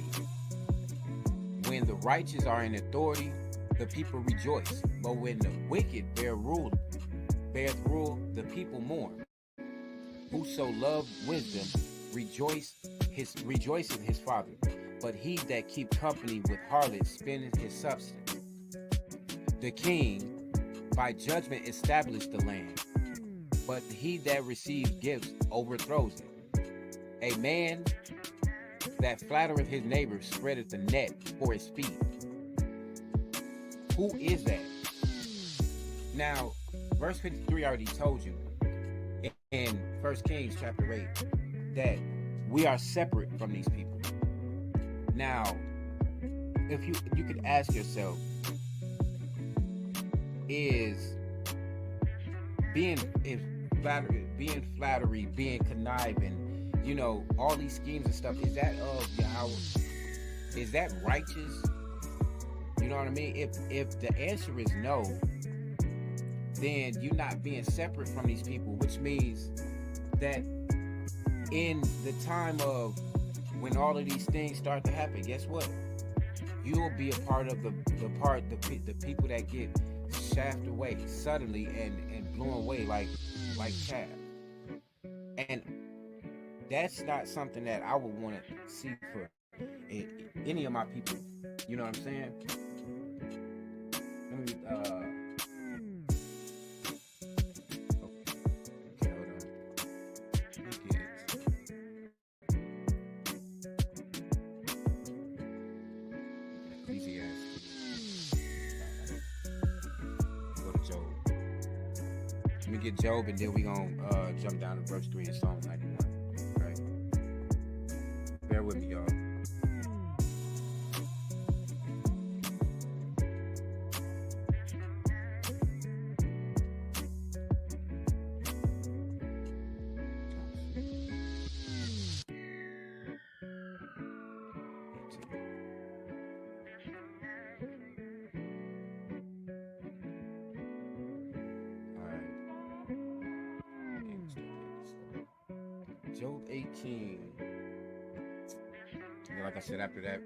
When the righteous are in authority, the people rejoice. But when the wicked beareth rule, the people mourn. Whoso love wisdom rejoiceth his father. But he that keep company with harlots spendeth his substance. The king by judgment established the land, but he that receives gifts overthrows it. A man that flattereth his neighbor spreadeth the net for his feet. Who is that? Now, verse 53 already told you in 1 Kings chapter 8 that we are separate from these people. Now, if you could ask yourself, is being flattery, being conniving, you know, all these schemes and stuff, is that of Yahweh? Is that righteous? You know what I mean? If the answer is no, then you're not being separate from these people, which means that in the time of when all of these things start to happen, guess what? You'll be a part of the people that get shafted away suddenly and blown away like chaff. And that's not something that I would want to see for any of my people. You know what I'm saying? Let me get Job, and then we gonna jump down to verse 3 in Psalm 91. Okay, bear with me, y'all. Job 18. And like I said, after that,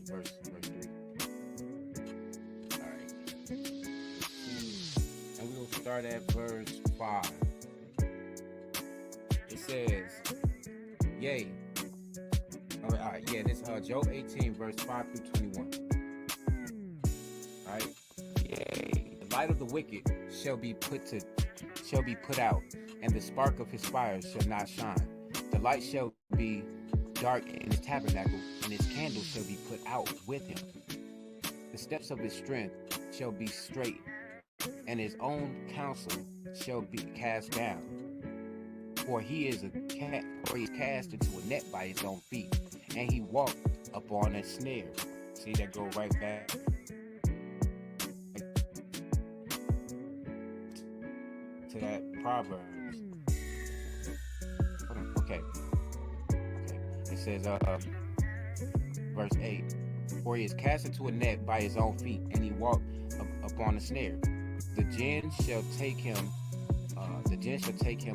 verse 3. All right. start at verse 5. It says, yea. All right, yeah, this Job 18, verse 5 through 21. All right. Yea, the light of the wicked shall be put out, and the spark of his fire shall not shine. The light shall be dark in his tabernacle, and his candle shall be put out with him. The steps of his strength shall be straight, and his own counsel shall be cast down. For he is cast into a net by his own feet, and he walked upon a snare. See, that go right back to that Proverbs. Okay. It says, verse 8. For he is cast into a net by his own feet, and he walked upon a snare. The jinn shall take him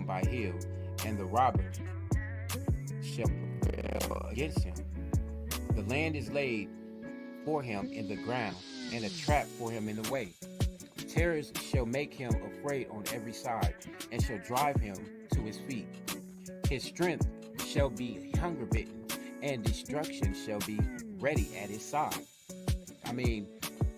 by heel, and the robber shall prevail against him. The land is laid for him in the ground, and a trap for him in the way. Terrors shall make him afraid on every side, and shall drive him to his feet. His strength shall be hunger bitten, and destruction shall be ready at his side. I mean,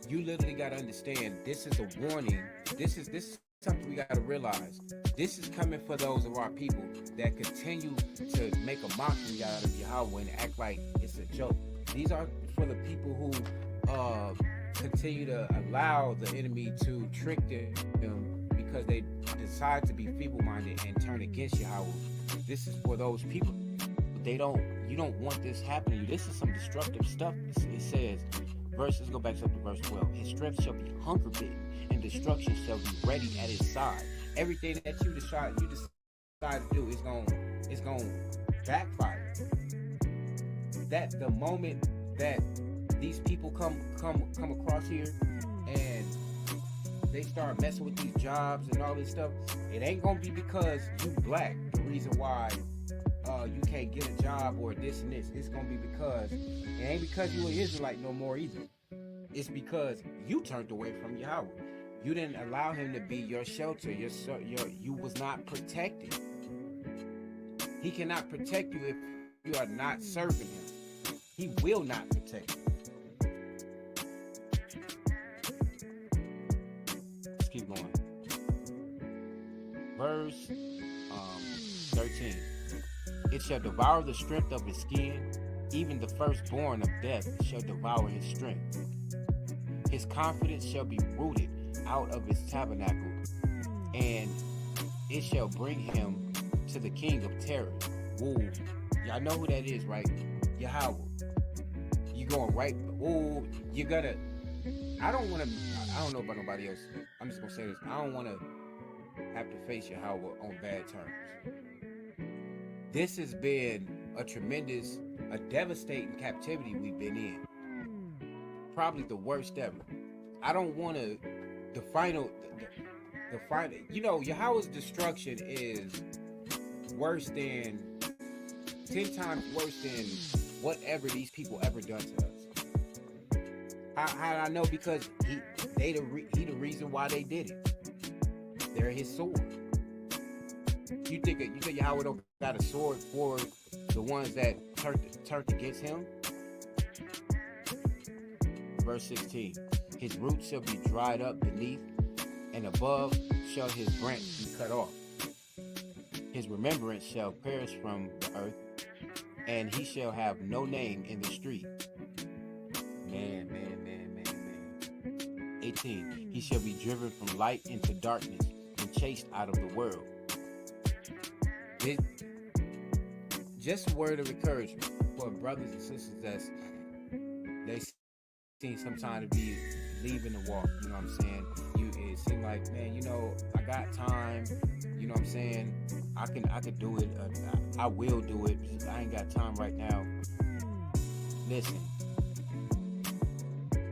you literally got to understand, this is a warning. This is something we got to realize. This is coming for those of our people that continue to make a mockery out of Yahweh and act like it's a joke. These are for the people who continue to allow the enemy to trick them because they decide to be feeble-minded and turn against Yahweh. This is for those people. You don't want this happening. This is some destructive stuff. It says, let's go back up to verse 12. His strength shall be hunger bitten, and destruction shall be ready at his side. Everything that you decide to do is going to backfire. That the moment that these people come across here and they start messing with these jobs and all this stuff, it ain't gonna be because you black the reason why you can't get a job or this and this. It's gonna be because it ain't because you an Israelite no more either. It's because you turned away from Yahweh. You didn't allow him to be your shelter. You was not protected. He cannot protect you if you are not serving him. He will not protect you. Let's keep going. Verse 13. It shall devour the strength of his skin. Even the firstborn of death shall devour his strength. His confidence shall be rooted out of his tabernacle, and it shall bring him to the king of terror. Woo. Y'all know who that is, right? Yahweh. You going right? Ooh, you gotta. I don't know about nobody else. I'm just gonna say this. I don't want to have to face Yahweh on bad terms. This has been a devastating captivity we've been in. Probably the worst ever. I don't want to. The final. Yahweh's destruction is worse than 10 times worse than whatever these people ever done to us. How I know? Because he the reason why they did it. They're his sword. You think Yahweh don't got a sword for the ones that turned against him? Verse 16. His roots shall be dried up beneath, and above shall his branch be cut off. His remembrance shall perish from the earth, and he shall have no name in the street. Man. 18. He shall be driven from light into darkness and chased out of the world. Just a word of encouragement for brothers and sisters they seem sometimes to be leaving the walk. You know what I'm saying? It seems like, man, I got time. You know what I'm saying? I could do it. I will do it. I ain't got time right now. Listen.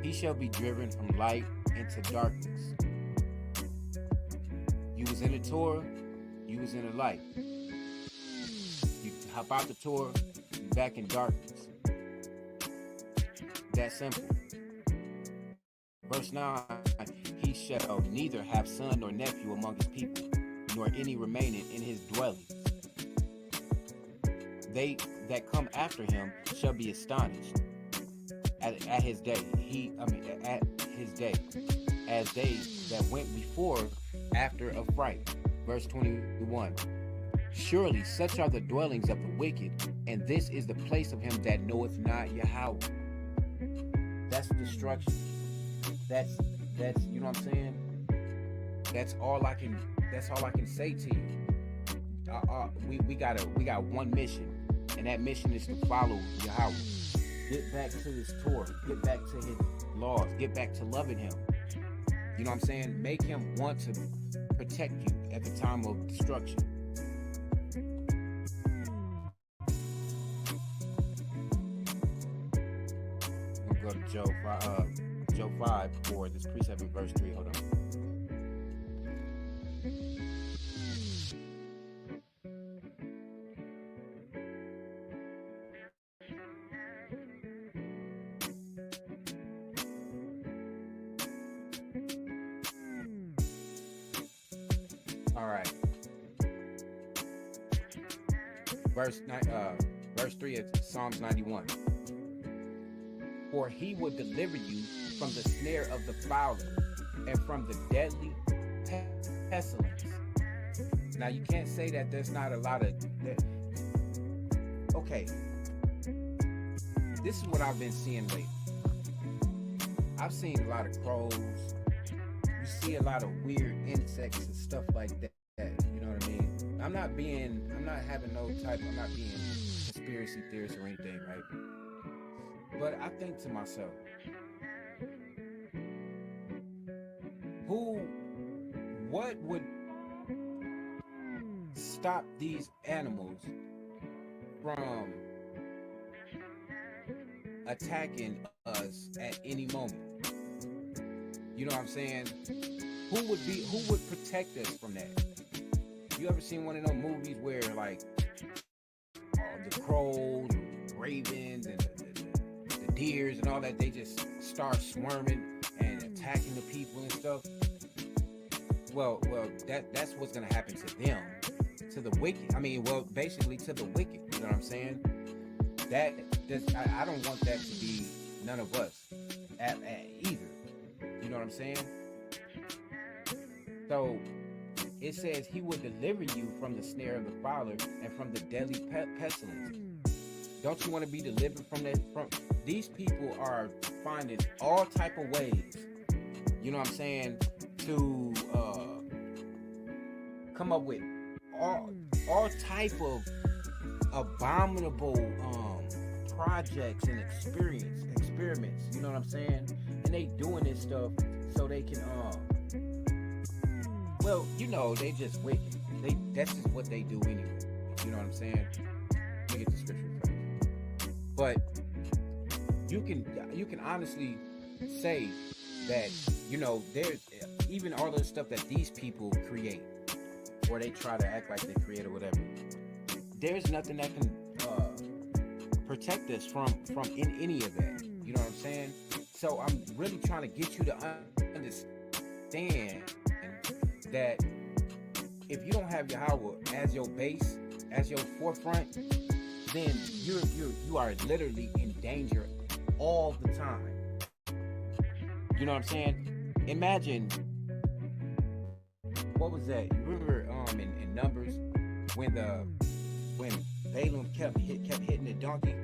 He shall be driven from light into darkness. You was in the Torah, you was in the light. You hop out the Torah, you back in darkness. That simple. Verse 9, he shall neither have son nor nephew among his people, nor any remaining in his dwellings. They that come after him shall be astonished at his day. At his day, as they that went before after a fright. Verse 21. Surely such are the dwellings of the wicked, and this is the place of him that knoweth not Yahweh. That's destruction. That's you know what I'm saying? That's all I can say to you. We got one mission, and that mission is to follow Yahweh. Get back to his Torah, get back to his laws, get back to loving him. You know what I'm saying? Make him want to protect you at the time of destruction. I'm gonna go to Job 5 for this precept in verse 3. Hold on. All right. Verse 3 is Psalms 91. For he will deliver you from the snare of the fowler and from the deadly pestilence. Now you can't say that there's not a lot of okay. This is what I've been seeing lately. I've seen a lot of crows. You see a lot of weird insects and stuff like that. You know what I mean? I'm not being conspiracy theorist or anything, right? But I think to myself, what would stop these animals from attacking us at any moment? You know what I'm saying? Who would protect us from that? You ever seen one of those movies where like the crows, ravens, and the deers and all that, they just start swarming and attacking the people and stuff? Well, that's what's gonna happen to them, to the wicked. Basically to the wicked. You know what I'm saying? I don't want that to be none of us at either. You know what I'm saying? So it says he will deliver you from the snare of the fowler and from the deadly pestilence. Don't you want to be delivered from that? These people are finding all type of ways, you know what I'm saying, to come up with all type of abominable projects and experiments, you know what I'm saying? And they doing this stuff so they can they just wicked. That's just what they do anyway. You know what I'm saying? Let me get the scripture first. But you can honestly say that, there's even all the stuff that these people create, or they try to act like they create or whatever. There's nothing that can protect us from in any of that. You know what I'm saying? So I'm really trying to get you to understand that if you don't have Yahweh as your base, as your forefront, then you are literally in danger all the time. You know what I'm saying? Imagine, what was that? You remember in Numbers when Balaam kept hitting the donkey,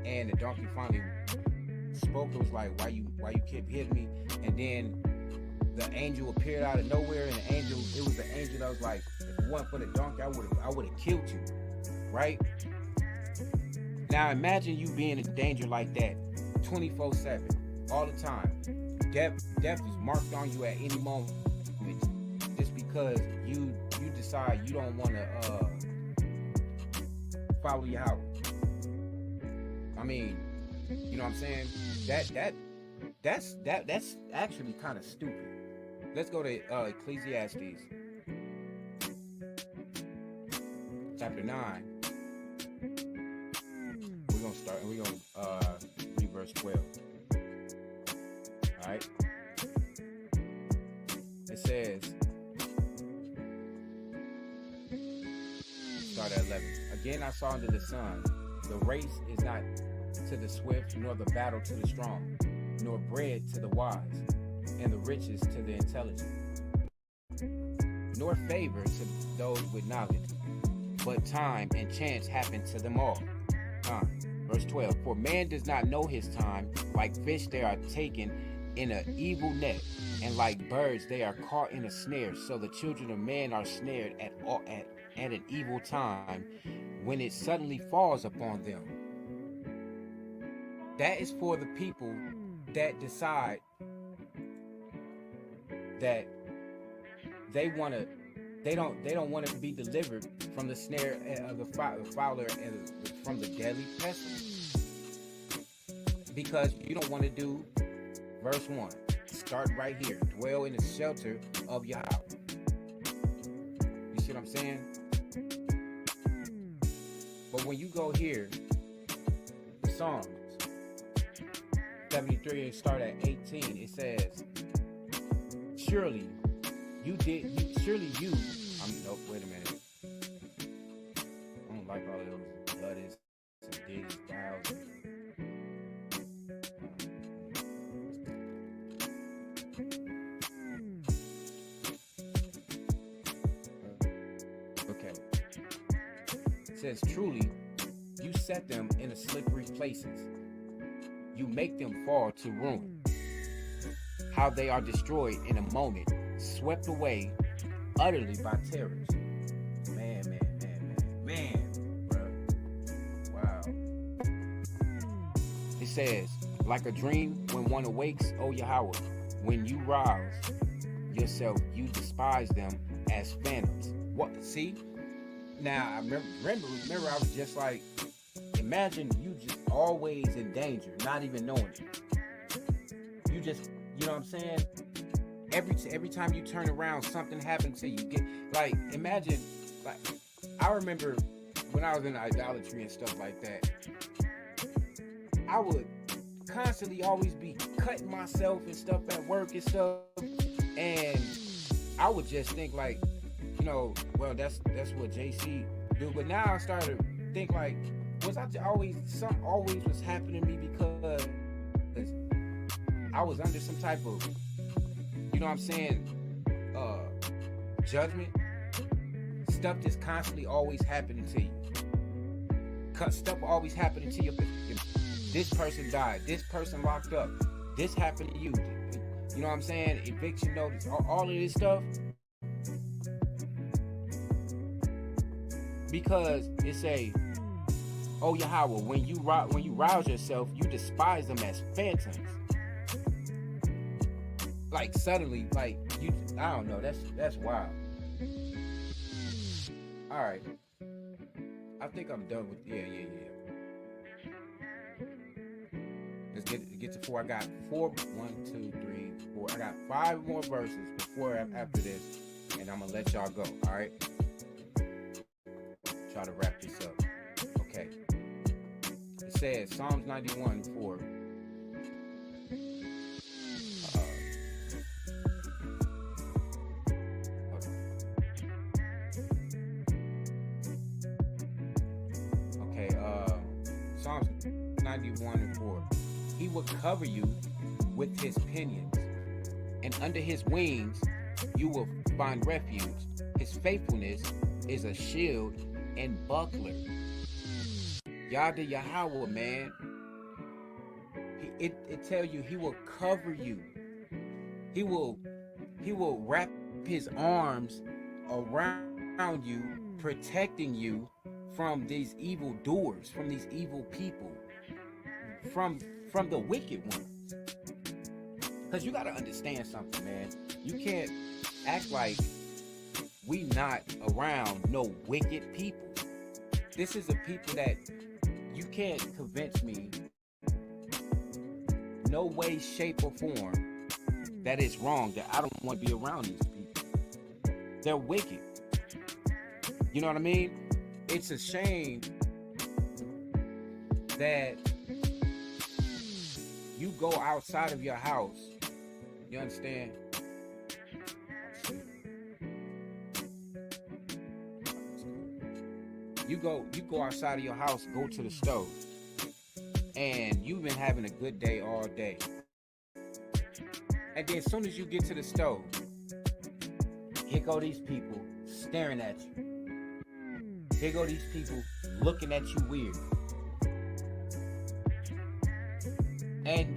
and the donkey finally spoke. It was like, why you keep hitting me? And then the angel appeared out of nowhere, and it was the angel that was like, if it wasn't for the donkey, I would have killed you, right? Now imagine you being in danger like that 24/7 all the time. Death is marked on you at any moment, just because you decide you don't want to follow Yahweh. I mean, you know what I'm saying? That's actually kind of stupid. Let's go to Ecclesiastes chapter 9. We're gonna read verse 12. All right. it says, start at 11. Again, I saw under the sun, the race is not to the swift, nor the battle to the strong, nor bread to the wise, and the riches to the intelligent, nor favor to those with knowledge, but time and chance happen to them all. Verse 12, for man does not know his time, like fish they are taken in an evil net, and like birds they are caught in a snare, so the children of man are snared at an evil time, when it suddenly falls upon them. That is for the people that decide that they don't want to be delivered from the snare of the fowler and from the deadly pestilence, because you don't want to do verse 1. Start right here. Dwell in the shelter of Yahweh. You see what I'm saying? But when you go here, the Psalms 73 and start at 18, it says, surely you, nope, wait a minute. I don't like all of those blooded, some ditties, dials. Okay. It says, truly, you set them in the slippery places. You make them fall to ruin. How they are destroyed in a moment, swept away utterly by terrors. Man, bro. Wow. It says, like a dream when one awakes, O Yahweh, when you rouse yourself, you despise them as phantoms. What? See? Now, I remember, I was just like, imagine you just always in danger, not even knowing it. You just, you know what I'm saying? Every time you turn around, something happens to you. Like, imagine, like, I remember when I was in idolatry and stuff like that, I would constantly always be cutting myself and stuff at work and stuff, and I would just think like, you know, well, that's what JC do. But now I started to think like, was I something always was happening to me because I was under some type of, you know what I'm saying, judgment. Stuff just constantly always happening to you. Stuff always happening to you. This person died. This person locked up. This happened to you. You know what I'm saying? Eviction notice. All of this stuff. Because it say, oh Yahweh, when you rouse yourself, you despise them as phantoms. Like suddenly, like you, I don't know. That's wild. All right, I think I'm done with yeah. Let's get to 4. I got 4. 1, 2, 3, 4. I got 5 more verses before after this, and I'm gonna let y'all go. All right. Try to wrap this up. Okay. It says Psalms 91:4. Psalms 91:4. He will cover you with his pinions, and under his wings you will find refuge. His faithfulness is a shield and buckler. Yada Yahawah, man. It tell you he will cover you. He will wrap his arms around you, protecting you from these evil doers, from these evil people, from the wicked ones. Because you got to understand something, man. You can't act like we not around no wicked people. This is a people that you can't convince me no way, shape, or form that it's wrong, that I don't want to be around these people. They're wicked. You know what I mean? It's a shame that you go outside of your house, you understand, You go outside of your house, go to the stove, and you've been having a good day all day. And then as soon as you get to the stove, here go these people staring at you. Here go these people looking at you weird. And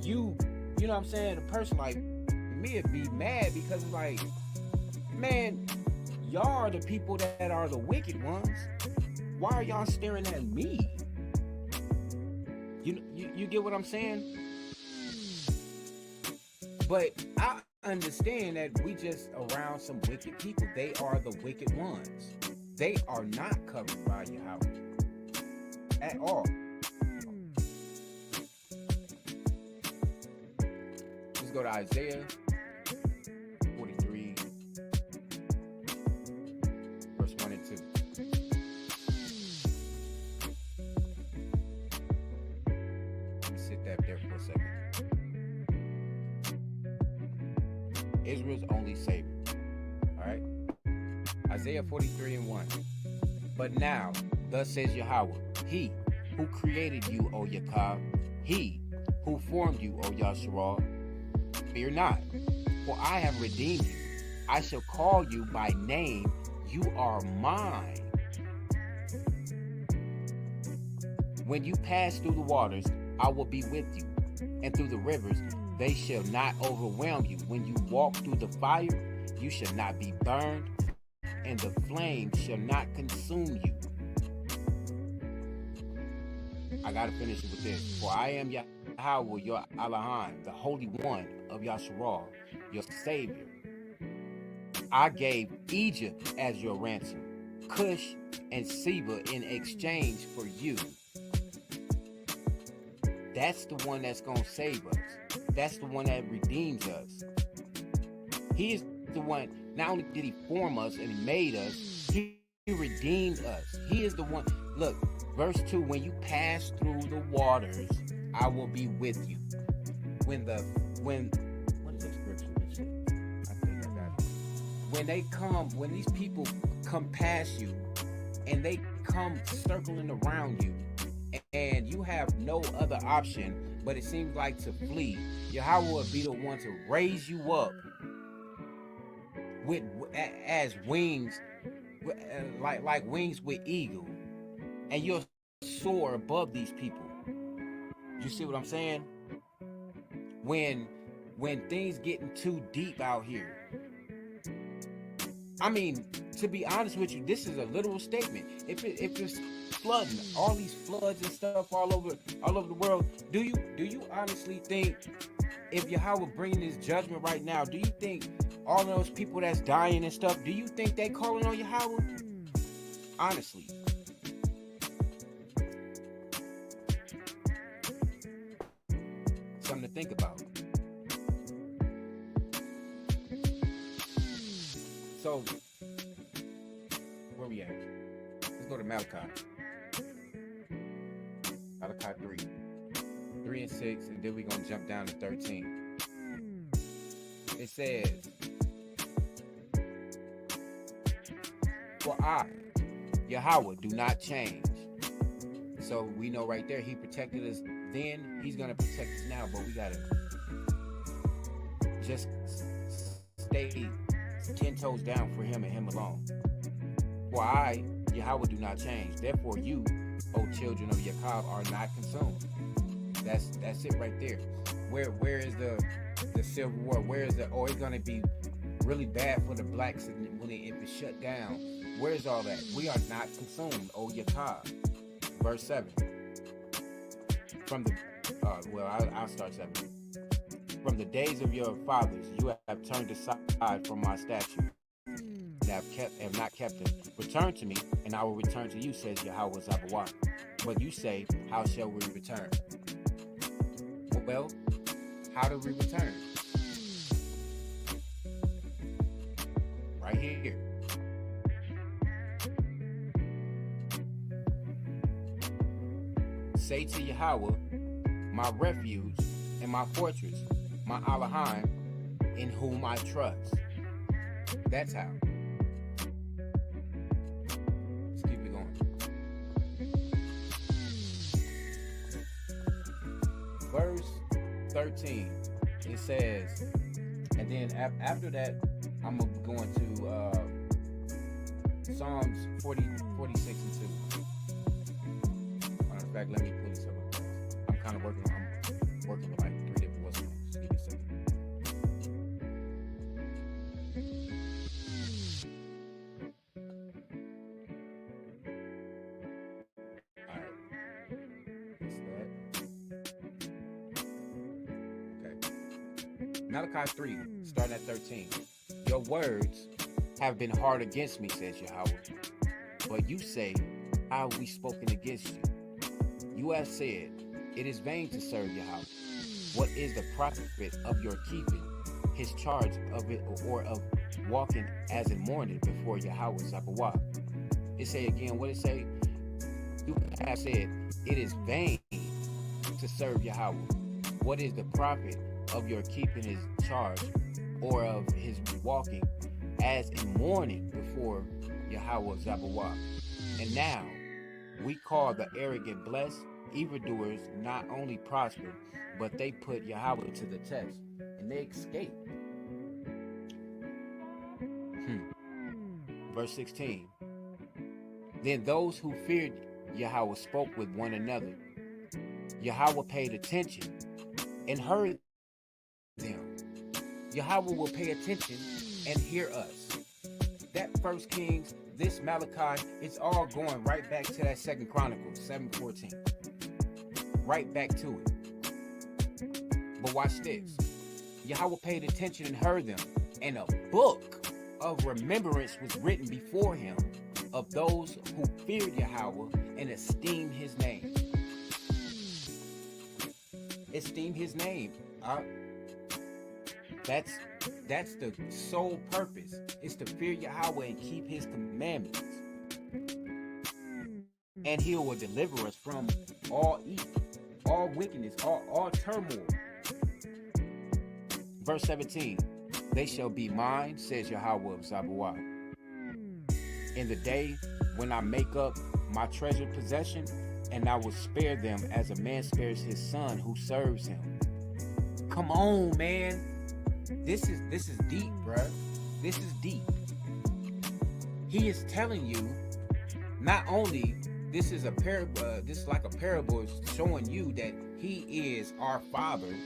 you know what I'm saying? A person like me would be mad because it's like, man, y'all are the people that are the wicked ones. Why are y'all staring at me? You get what I'm saying? But I understand that we just around some wicked people. They are the wicked ones. They are not covered by Yahawah at all. Let's go to Isaiah 43, verse 1 and 2. Let me sit that there for a second. Israel's only Savior. Alright? Isaiah 43 and 1. But now, thus says Yahawah, He who created you, O Yaakov, He who formed you, O Yasharal, fear not, for I have redeemed you. I shall call you by name. You are mine. When you pass through the waters, I will be with you, and through the rivers, they shall not overwhelm you. When you walk through the fire, you shall not be burned, and the flame shall not consume you. I gotta finish it with this. For I am Yahawah, your Elohim, the Holy One of Yasharal, your Savior. I gave Egypt as your ransom, Cush and Seba in exchange for you. That's the one that's going to save us. That's the one that redeems us. He is the one, not only did he form us and made us, he redeemed us. He is the one. Look, verse 2, when you pass through the waters, I will be with you. What is the scripture that said? I think I got it. When these people come past you and they come circling around you, and you have no other option, but it seems like to flee, Yahawah will be the one to raise you up as wings, like wings with eagle, and you'll soar above these people. You see what I'm saying? When things getting too deep out here. I mean, to be honest with you, this is a literal statement. If it's flooding, all these floods and stuff all over the world, do you honestly think, if Yahawah bringing this judgment right now, do you think all of those people that's dying and stuff, do you think they calling on Yahawah? Honestly. Something to think about. So, where we at? Let's go to Malachi 3. 3 and 6, and then we're going to jump down to 13. It says, for I, Yahawah, do not change. So we know right there, he protected us then, he's going to protect us now, but we got to just stay 10 toes down for him and him alone. For I, Yahawah, do not change. Therefore you, O children of Yaakov, are not consumed. That's it right there. Where is the civil war? Where is the, it's gonna be really bad for the blacks when if it's shut down? Where's all that? We are not consumed, O Yaakov. Verse 7. From the I'll start 7. From the days of your fathers, you have turned aside from my statute, and have not kept them. Return to me, and I will return to you, says Yahawah Zabawah. But you say, how shall we return? Well, how do we return? Right here. Say to Yahawah, my refuge and my fortress, my Elohim, in whom I trust. That's how. 13, it says, and then after that, I'm going to go into Psalms 46 and 2. Matter of fact, let me pull this up. I'm kind of working with like 3 different Muslims. Give me a second. Malachi 3, starting at 13. Your words have been hard against me, says Yahweh. But you say, how have we spoken against you? You have said, it is vain to serve Yahweh. What is the profit of your keeping his charge of it, or of walking as in mourning before Yahweh Zapawah? It say again, what it say? You have said, it is vain to serve Yahweh. What is the profit of your keeping his charge, or of his walking as in mourning before Yahweh Zapawah? And now we call the arrogant blessed. Evildoers not only prosper, but they put Yahweh to the test, and they escape. Verse 16. Then those who feared Yahweh spoke with one another. Yahweh paid attention and heard them. Yahweh will pay attention and hear us. That First Kings, this Malachi, it's all going right back to that Second Chronicles 7:14. Right back to it. But watch this. Yahweh paid attention and heard them, and a book of remembrance was written before him of those who feared Yahweh and esteemed his name. Esteem his name. That's the sole purpose, is to fear Yahweh and keep his commandments. And he will deliver us from all evil, all wickedness, all turmoil. Verse 17, they shall be mine, says Yahweh of Zapawah. In the day when I make up my treasured possession, and I will spare them as a man spares his son who serves him. Come on, man. This is deep, bruh. This is deep. He is telling you, not only this is a parable, this is like a parable showing you that he is our Father,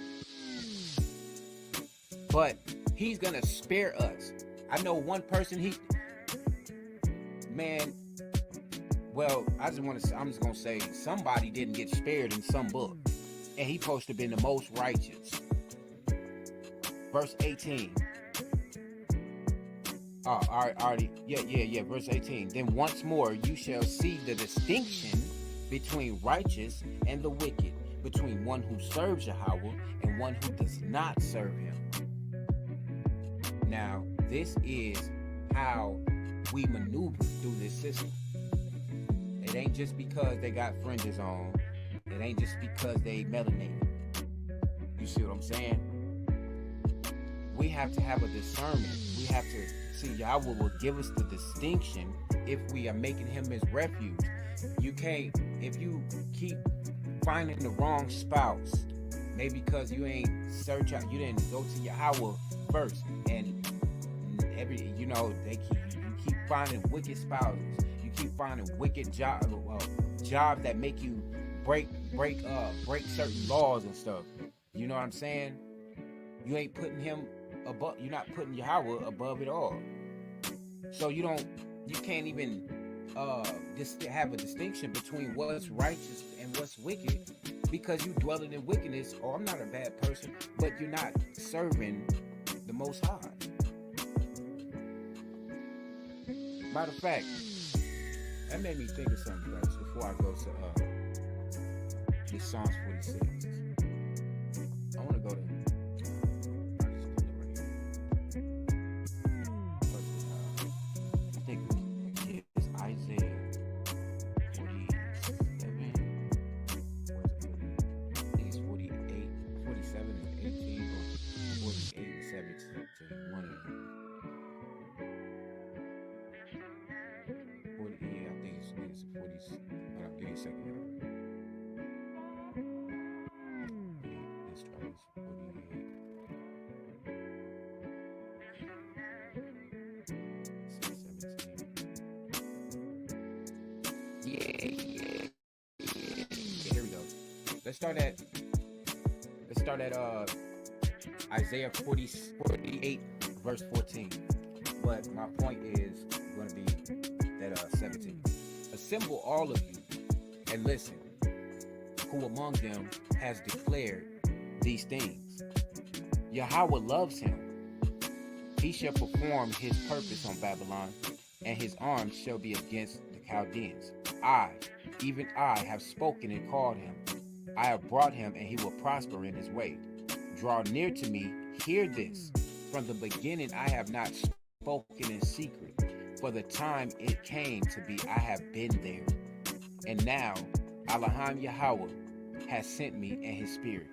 but he's gonna spare us. I know one person, I'm just gonna say somebody didn't get spared in some book, and he supposed to have been the most righteous. Verse 18. Verse 18. Then once more you shall see the distinction between righteous and the wicked, between one who serves Yahweh and one who does not serve him. Now, this is how we maneuver through this system. It ain't just because they got fringes on. It ain't just because they melanated. You see what I'm saying? We have to have a discernment. We have to see Yahweh will give us the distinction if we are making him his refuge. You can't, if you keep finding the wrong spouse, maybe because you ain't search out, you didn't go to Yahweh first, and you keep finding wicked spouses. You keep finding wicked jobs that make you break certain laws and stuff. You know what I'm saying? You ain't putting him above. You're not putting Yahweh above it all. So you can't even just have a distinction between what's righteous and what's wicked, because you dwelling in wickedness. Or I'm not a bad person, but you're not serving the Most High. Matter of fact, that made me think of something, guys, before I go to this Psalms 46. I want to go to. let's start at Isaiah 48 verse 14. But my point is going to be that 17. Assemble all of you and listen. Who among them has declared these things? Yahweh loves him. He shall perform his purpose on Babylon, and his arms shall be against the Chaldeans. I, even I, have spoken and called him. I have brought him, and he will prosper in his way. Draw near to me, hear this. From the beginning I have not spoken in secret. For the time it came to be, I have been there. And now, Yahawah has sent me and his spirit.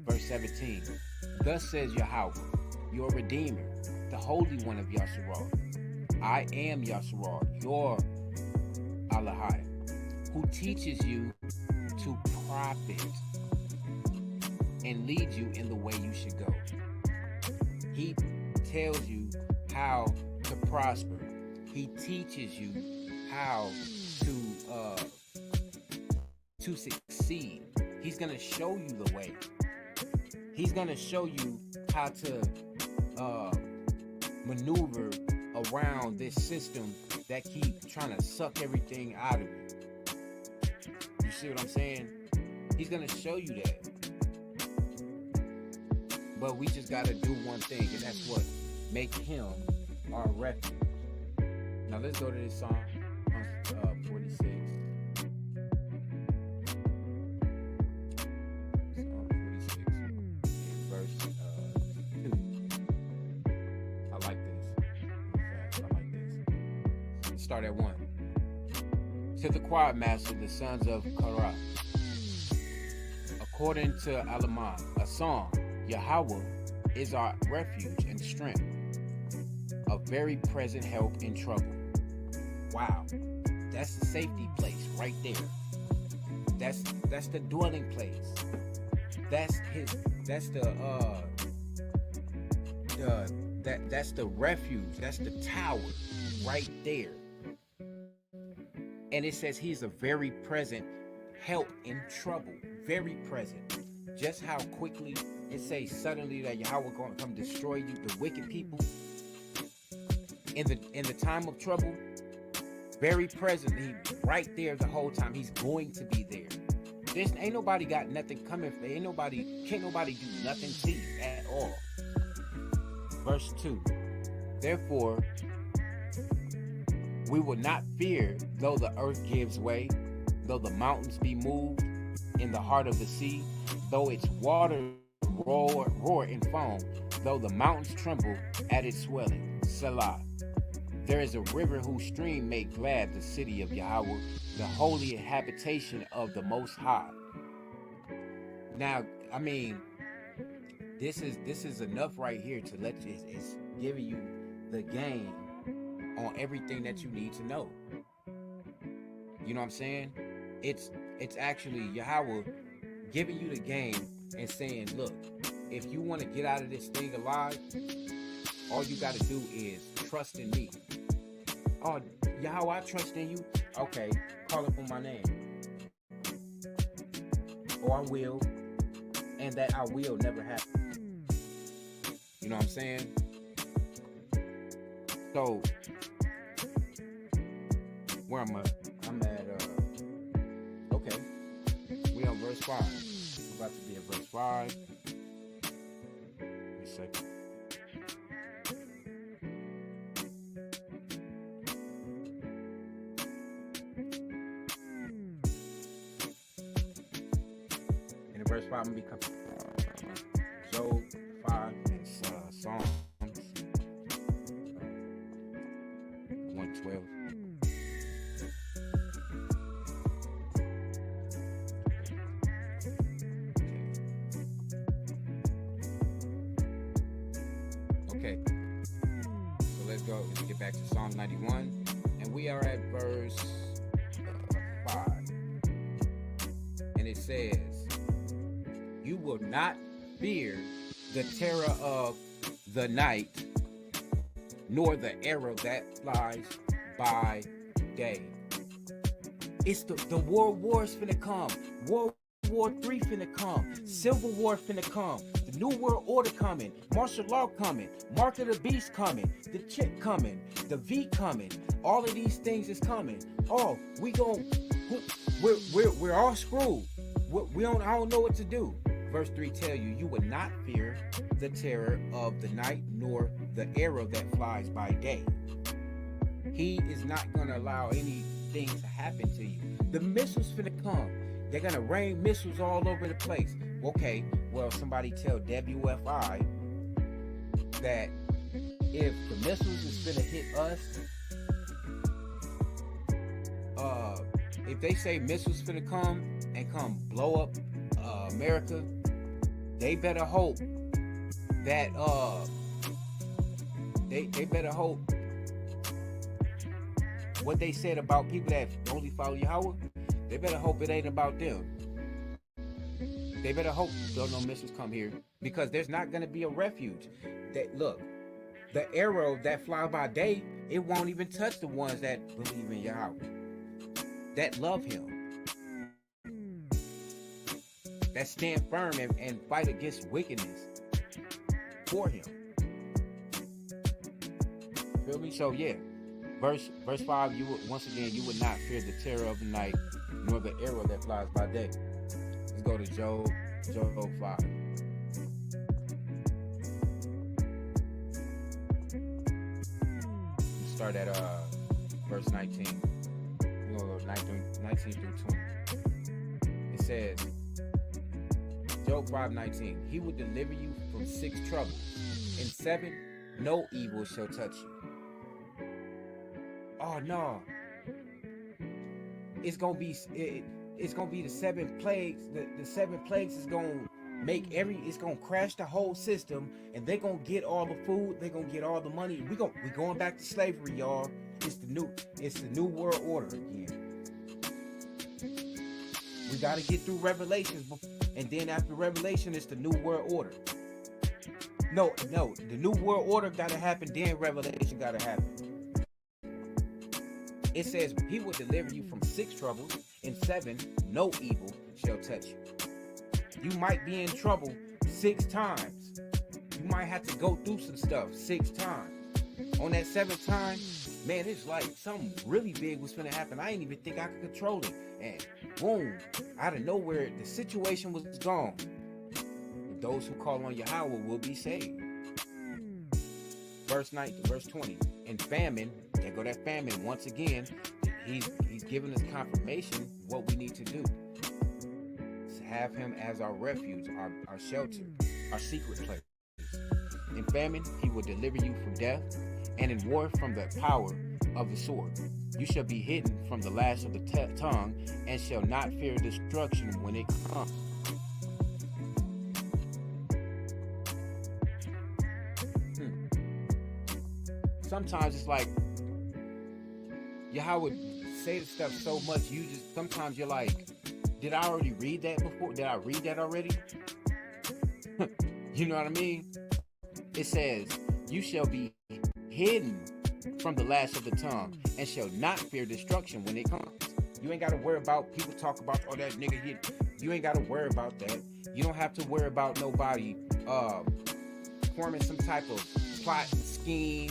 Verse 17. Thus says Yahawah, your Redeemer, the Holy One of Yasharal. I am Yasharal, your Elohim, who teaches you to profit and leads you in the way you should go. He tells you how to prosper. He teaches you how to succeed. He's going to show you the way. He's going to show you how to maneuver around this system that keeps trying to suck everything out of you. You see what I'm saying? He's going to show you that. But we just got to do one thing, and that's what? Make him our refuge. Now let's go to this song, 46. Psalm 46, verse 2. I like this. I like this. Let's start at 1. To the choir master, the sons of Korah, according to Lament, a song. Yahawah is our refuge and strength, a very present help in trouble. Wow, that's the safety place right there. That's the dwelling place. That's the refuge. That's the tower right there. And it says he's a very present help in trouble. Very present. Just how quickly it says suddenly that Yahweh going to come destroy you, the wicked people. In the time of trouble, very present. He right there the whole time. He's going to be there. There's ain't nobody got nothing coming. Can't nobody do nothing to you at all. Verse 2. Therefore, we will not fear though the earth gives way, though the mountains be moved in the heart of the sea, though its waters roar and foam, though the mountains tremble at its swelling. Selah. There is a river whose stream made glad the city of Yahweh, the holy habitation of the Most High. Now, I mean, this is enough right here to let you. It's giving you the game on everything that you need to know. You know what I'm saying? It's actually Yahweh giving you the game and saying, look, if you want to get out of this thing alive, all you got to do is trust in me. Oh, Yahweh, I trust in you. Okay, call upon my name. Or I will. And that I will never happen. You know what I'm saying? So, where am I? I'm at, okay. We on verse 5. We're about to be at verse 5. Give me a second. And in verse 5, I'm going to be coming. Job 5 and Psalms 112. Okay, so let's go. Let's get back to Psalm 91, and we are at verse 5, and it says, "You will not fear the terror of the night, nor the arrow that flies by day." It's the world war's finna come. World War 3 finna come. Civil War finna come. The New World Order coming. Martial law coming. Mark of the Beast coming. The Chick coming. The V coming. All of these things is coming. Oh, we're all screwed. I don't know what to do. Verse 3 tell you, you would not fear the terror of the night, nor the arrow that flies by day. He is not going to allow anything to happen to you. The missiles finna come. They're going to rain missiles all over the place. Okay, well, somebody tell WFI that if the missiles is finna hit us, if they say missiles finna come and come blow up America, they better hope that they better hope what they said about people that only follow Yahweh, they better hope it ain't about them. They better hope don't no missiles come here, because there's not going to be a refuge. That look, the arrow that fly by day, it won't even touch the ones that believe in Yahweh, that love him, that stand firm and fight against wickedness for him. Feel me? So yeah, verse 5, you would, once again, you would not fear the terror of the night, nor the arrow that flies by day. Let's go to Job 5. Let's start at verse 19. We're gonna go 19 through 20. It says, Job 5:19, he will deliver you from 6 troubles. In 7, no evil shall touch you. Oh no. It's gonna be the 7 plagues. The 7 plagues is gonna make it's gonna crash the whole system, and they're gonna get all the food, they're gonna get all the money. We're going back to slavery, y'all. It's the new world order again. We gotta get through Revelations, and then after Revelation, it's the new world order. No, the new world order gotta happen, then Revelation gotta happen. It says he will deliver you from 6 troubles. In 7, no evil shall touch you. You might be in trouble 6 times. You might have to go through some stuff 6 times. On that 7th time, man, it's like something really big was gonna happen. I didn't even think I could control it. And boom, out of nowhere, the situation was gone. Those who call on Yahweh will be saved. Verse 20. In famine, there go that famine once again. He's giving us confirmation what we need to do. To have him as our refuge, our shelter, our secret place. In famine, he will deliver you from death, and in war from the power of the sword. You shall be hidden from the lash of the tongue, and shall not fear destruction when it comes. Sometimes it's like Yahweh say the stuff so much, sometimes you're like, did I already read that before? Did I read that already? You know what I mean? It says, you shall be hidden from the lash of the tongue, and shall not fear destruction when it comes. You ain't got to worry about people talk about, oh, that nigga hit. You ain't got to worry about that. You don't have to worry about nobody forming some type of plot and scheme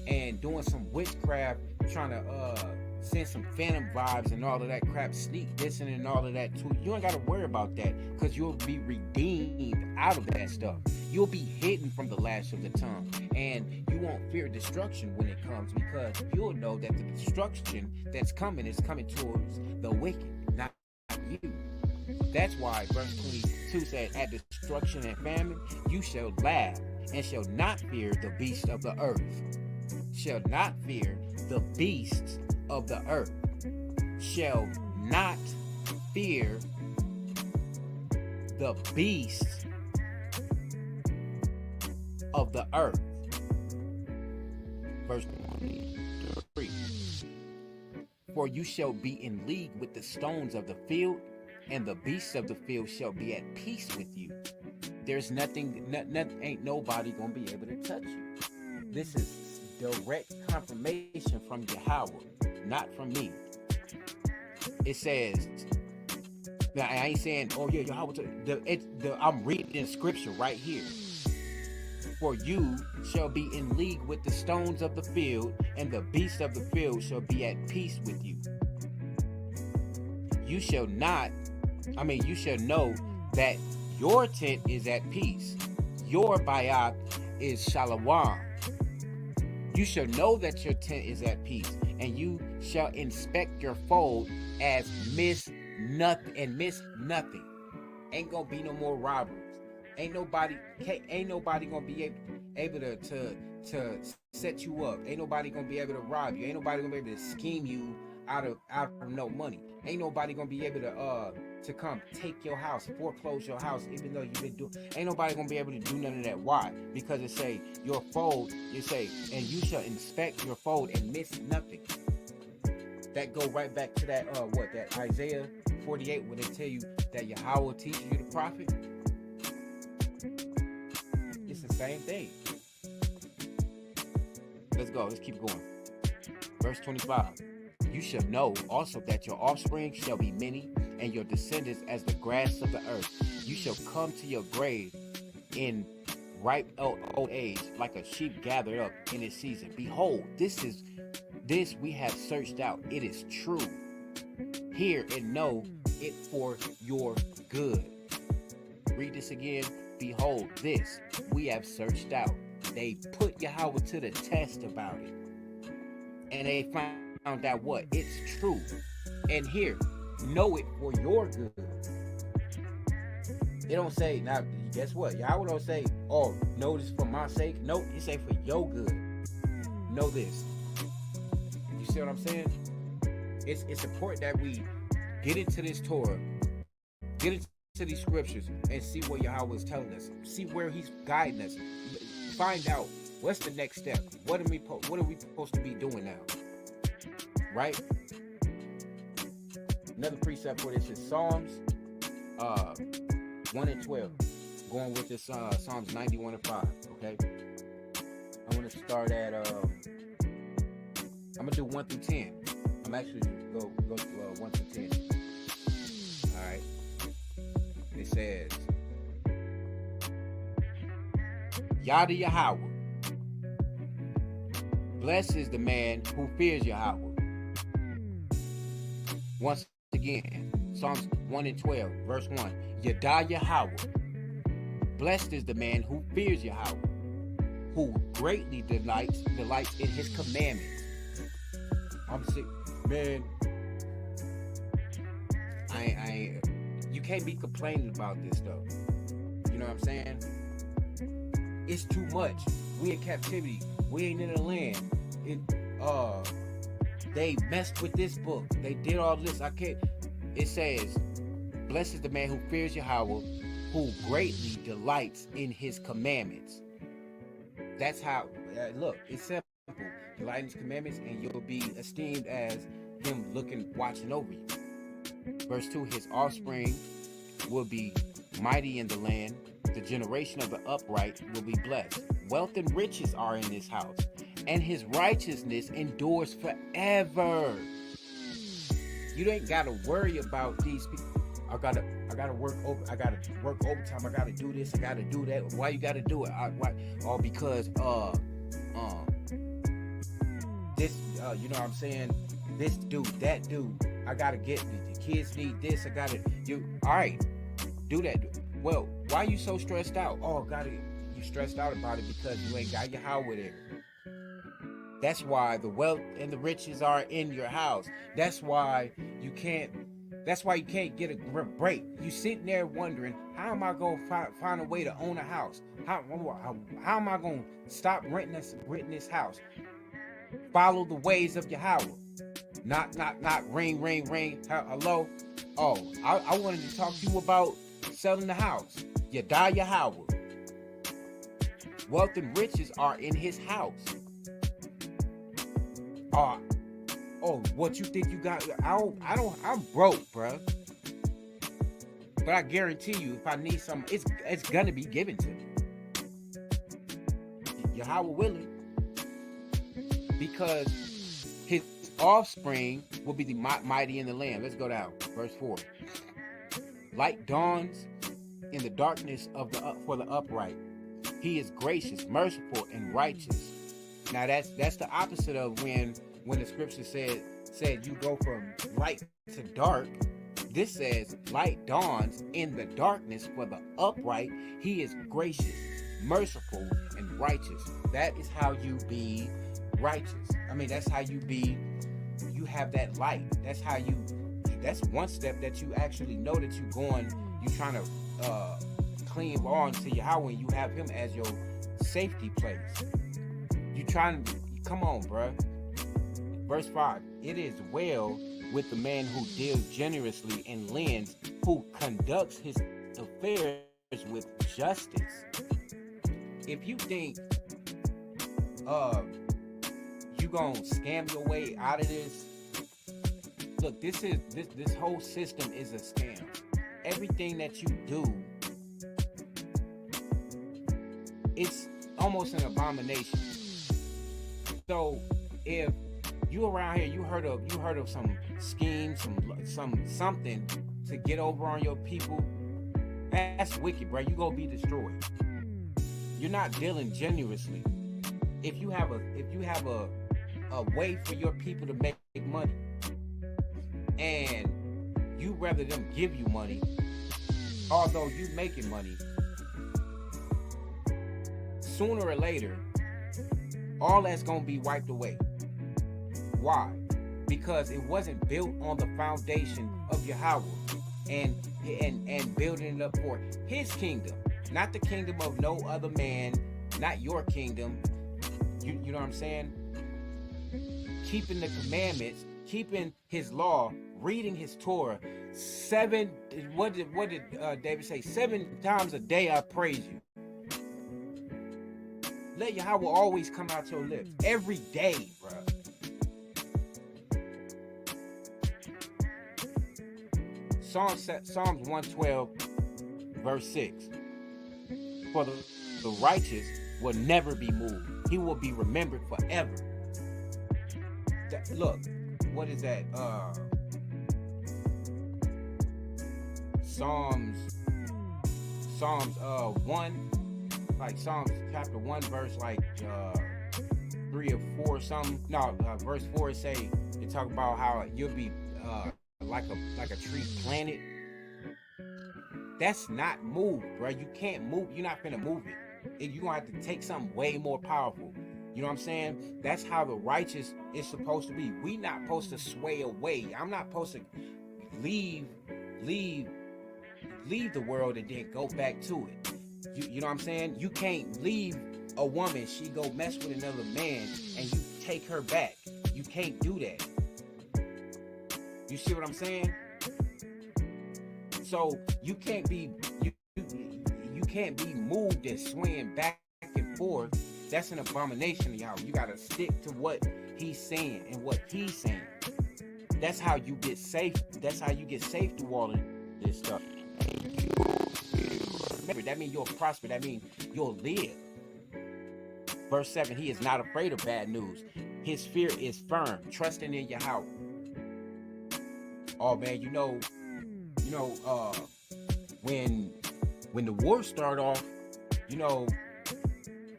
and doing some witchcraft, trying to send some phantom vibes and all of that crap, sneak dissing and all of that too. You ain't got to worry about that, because you'll be redeemed out of that stuff. You'll be hidden from the lash of the tongue, and you won't fear destruction when it comes, because you'll know that the destruction that's coming is coming towards the wicked, not you. That's why verse 22 said, at destruction and famine, you shall laugh, and shall not fear the beast of the earth. Shall not fear the beasts of the earth. Shall not fear the beasts of the earth. Verse 23. For you shall be in league with the stones of the field, and the beasts of the field shall be at peace with you. There's nothing, ain't nobody gonna be able to touch you. This is direct confirmation from Yahweh, not from me. It says, Now I ain't saying, oh yeah, Yahweh. I'm reading in scripture right here. For you shall be in league with the stones of the field, and the beasts of the field shall be at peace with you. You shall know that your tent is at peace. Your da-yad is Shalawam. You shall know that your tent is at peace, and you shall inspect your fold as miss nothing. Ain't gonna be no more robberies. Ain't nobody gonna be able to set you up. Ain't nobody gonna be able to rob you. Ain't nobody gonna be able to scheme you out of no money. Ain't nobody gonna be able to come take your house, foreclose your house, even though you've been doing. Ain't nobody gonna be able to do none of that. Why? Because it say your fold. It say, and you shall inspect your fold and miss nothing. That go right back to that that Isaiah 48, where they tell you that Yahweh teaches you the prophet. It's the same thing. Let's go. Let's keep going. Verse 25. You shall know also that your offspring shall be many, and your descendants as the grass of the earth. You shall come to your grave in ripe old age, like a sheep gathered up in its season. Behold, this we have searched out. It is true. Hear and know it for your good. Read this again. Behold, this we have searched out. They put Yahweh to the test about it, and they found out what? It's true. And here, know it for your good. It don't say, now guess what? Yahweh don't say, oh, know this for my sake. No, it say for your good. Know this. You see what I'm saying? It's important that we get into this Torah, get into these scriptures, and see what Yahweh is telling us. See where he's guiding us. Find out what's the next step. What are we supposed to be doing now? Right? Another precept for this is Psalms 1 and 12. Going with this Psalms 91 and 5. Okay. I'm gonna start at I'm gonna do 1 through 10. I'm actually go 1 through 10. All right. It says, Yada Yahweh. Blessed is the man who fears Yahweh. Once again, Psalms 1 and 12, verse 1. Yada Yahweh. Blessed is the man who fears Yahweh, who greatly delights in his commandments. I'm sick, man. You can't be complaining about this stuff. You know what I'm saying? It's too much. We in captivity. We ain't in the land. They messed with this book. They did all this. I can't. It says, blessed is the man who fears Yahweh, who greatly delights in his commandments. That's how, look, it's simple. Delight in his commandments, and you'll be esteemed as him watching over you. Verse 2, his offspring will be mighty in the land. The generation of the upright will be blessed. Wealth and riches are in his house, and his righteousness endures forever. You ain't gotta worry about these people. I gotta work overtime. I gotta do this. I gotta do that. Why you gotta do it? Why? All because this. You know what I'm saying? This dude, that dude. I gotta get the kids need this. All right, do that. Well, why you so stressed out? Oh, you stressed out about it because you ain't got your Hawad there. That's why the wealth and the riches are in your house. That's why you can't get a break. You sitting there wondering, how am I gonna find a way to own a house? How am I gonna stop renting this house? Follow the ways of Yahweh. Not ring. Hello. Oh, I wanted to talk to you about selling the house. Yahweh. Wealth and riches are in his house. Oh, what you think you got? I'm broke, bruh. But I guarantee you, if I need something, it's gonna be given to me. Yahweh willing. Because his offspring will be the mighty in the land. Let's go down. Verse 4. Light dawns in the darkness of for the upright. He is gracious, merciful, and righteous. Now that's the opposite of when the scripture said you go from light to dark. This says light dawns in the darkness for the upright. He is gracious, merciful, and righteous. That is how you be righteous. I mean, that's how you have that light. That's one step that you actually know that you trying to cling on to Yahweh, and you have him as your safety place. You trying to, come on, bruh. Verse 5, it is well with the man who deals generously and lends, who conducts his affairs with justice. If you think you gonna scam your way out of this, look, this whole system is a scam. Everything that you do, it's almost an abomination. So if you around here, you heard of some scheme, something to get over on your people, that's wicked, bro. You gonna be destroyed. You're not dealing generously. If you have a way for your people to make money, and you rather them give you money, although you making money, sooner or later, all that's gonna be wiped away. Why? Because it wasn't built on the foundation of Yahweh and building it up for his kingdom, not the kingdom of no other man, not your kingdom. You know what I'm saying? Keeping the commandments, keeping his law, reading his Torah. What did David say? 7 times a day I praise you. Let Yahweh always come out your lips. Every day, bro. Psalms 112, verse 6. For the righteous will never be moved. He will be remembered forever. Look, what is that? Psalms 1, like Psalms chapter 1, verse 3 or 4 something. No, verse 4 it talk about how you'll be like a tree planted. That's not moved, bro. You can't move. You're not gonna move it. You're gonna have to take something way more powerful. You know what I'm saying? That's how the righteous is supposed to be. We not supposed to sway away. I'm not supposed to leave the world and then go back to it. You know what I'm saying? You can't leave a woman, she go mess with another man, and you take her back. You can't do that. You see what I'm saying? So you can't be moved and swaying back and forth. That's an abomination, y'all. You gotta stick to what he's saying and what he's saying. That's how you get safe. That's how you get safe through all of this stuff. Remember, that means you'll prosper. That means you'll live. Verse 7, he is not afraid of bad news. His fear is firm, trusting in Yahweh. Oh man, you know, when the war start off, you know,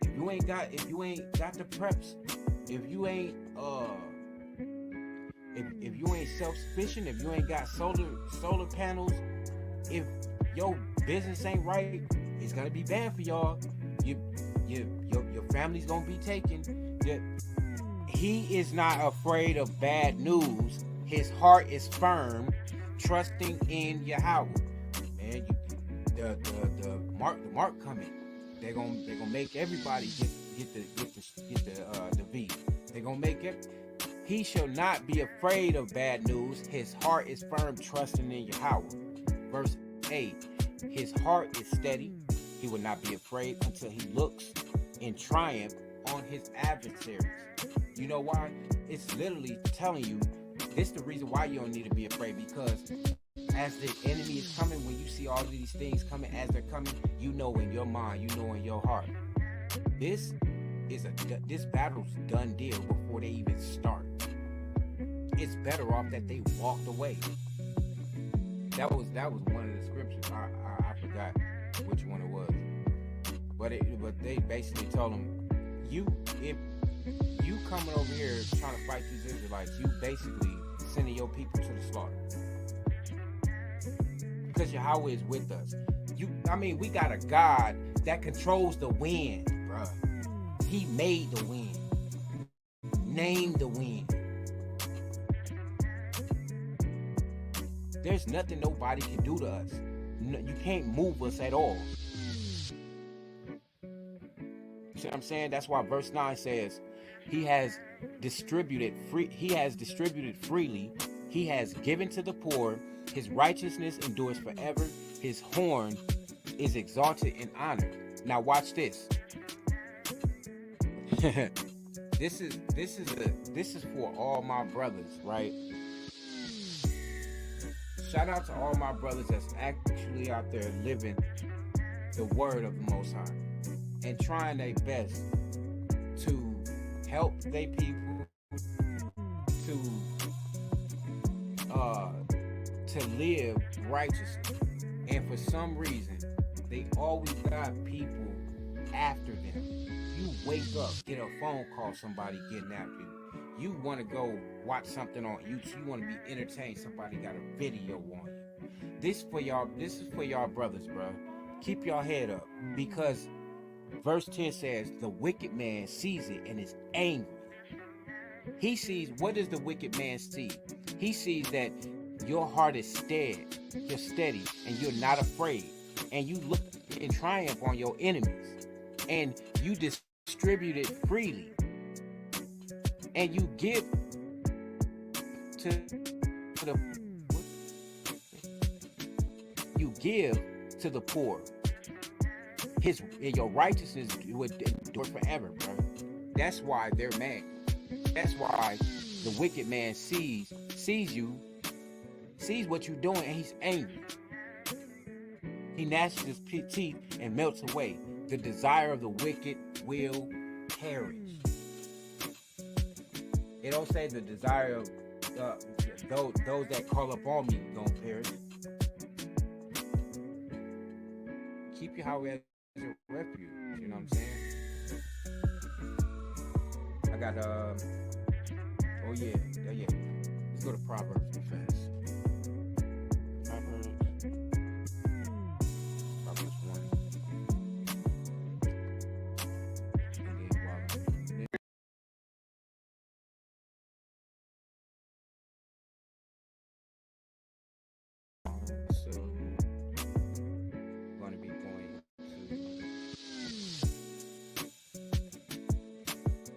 if you ain't got the preps, if you ain't self-sufficient, if you ain't got solar panels, if your business ain't right, it's gonna be bad for y'all. Your family's gonna be taken. He is not afraid of bad news. His heart is firm, trusting in Yahweh. Man, the mark coming. They're gonna make everybody get the V. They're gonna make it. He shall not be afraid of bad news. His heart is firm, trusting in Yahweh. Verse 8. His heart is steady. He will not be afraid until he looks in triumph on his adversaries. You know why? It's literally telling you, this is the reason why you don't need to be afraid, because as the enemy is coming, when you see all of these things coming as they're coming, you know in your mind, you know in your heart, this battle's done deal before they even start. It's better off that they walked away. That was one of the scriptures. I forgot which one it was, but they basically told him, if you coming over here trying to fight these Israelites, you basically sending your people to the slaughter, because Yahweh is with us. We got a God that controls the wind, bruh. He made the wind, named the wind. There's nothing nobody can do to us. No, you can't move us at all. See what I'm saying? That's why verse 9 says, He has distributed freely. He has given to the poor. His righteousness endures forever. His horn is exalted in honor. Now watch this. This is for all my brothers, right? Shout out to all my brothers that's actually out there living the word of the Most High and trying their best to help their people to live righteously. And for some reason, they always got people after them. You wake up, get a phone call, somebody getting after you. You want to go watch something on YouTube. You want to be entertained. Somebody got a video on you. This is for y'all brothers, bro. Keep your head up, because verse 10 says, the wicked man sees it and is angry. He sees, what does the wicked man see? He sees that your heart is steady, you're steady, and you're not afraid. And you look in triumph on your enemies. And you distribute it freely. And you give to the poor. Your righteousness would endure forever, bro. That's why they're mad. That's why the wicked man sees what you're doing, and he's angry. He gnashes his teeth and melts away. The desire of the wicked will perish. It don't say the desire of those that call upon me don't perish. Keep Yahweh as your refuge. You know what I'm saying? I got oh yeah. Let's go to Proverbs fast. Proverbs 1. So I'm going to be going to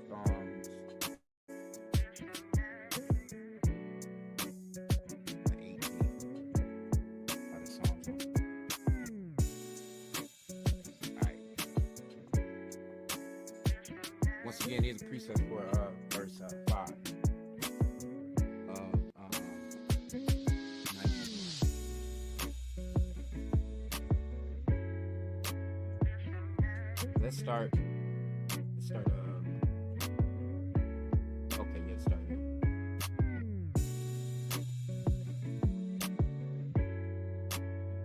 Psalms 18. Out of Psalms. Alright. Once again, here's a precept for verse 5. Let's start. Okay, let's start here.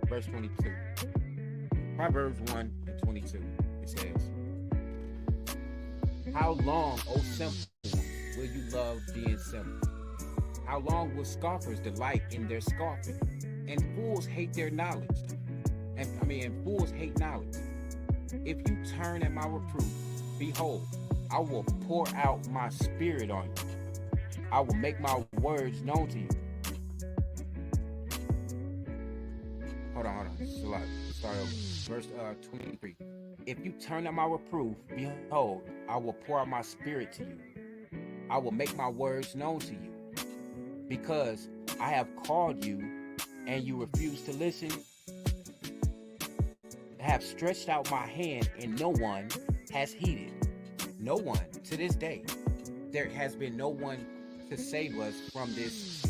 Verse 22. Proverbs 1:22. It says, how long, O simple one, will you love being simple? How long will scoffers delight in their scoffing? And fools hate their knowledge. And fools hate knowledge. If you turn at my reproof, behold, I will pour out my spirit on you. I will make my words known to you. Hold on. Start over. Verse 23. If you turn at my reproof, behold, I will pour out my spirit to you. I will make my words known to you. Because I have called you, and you refuse to listen. Have stretched out my hand, and no one has heeded. No one to this day. There has been no one to save us from this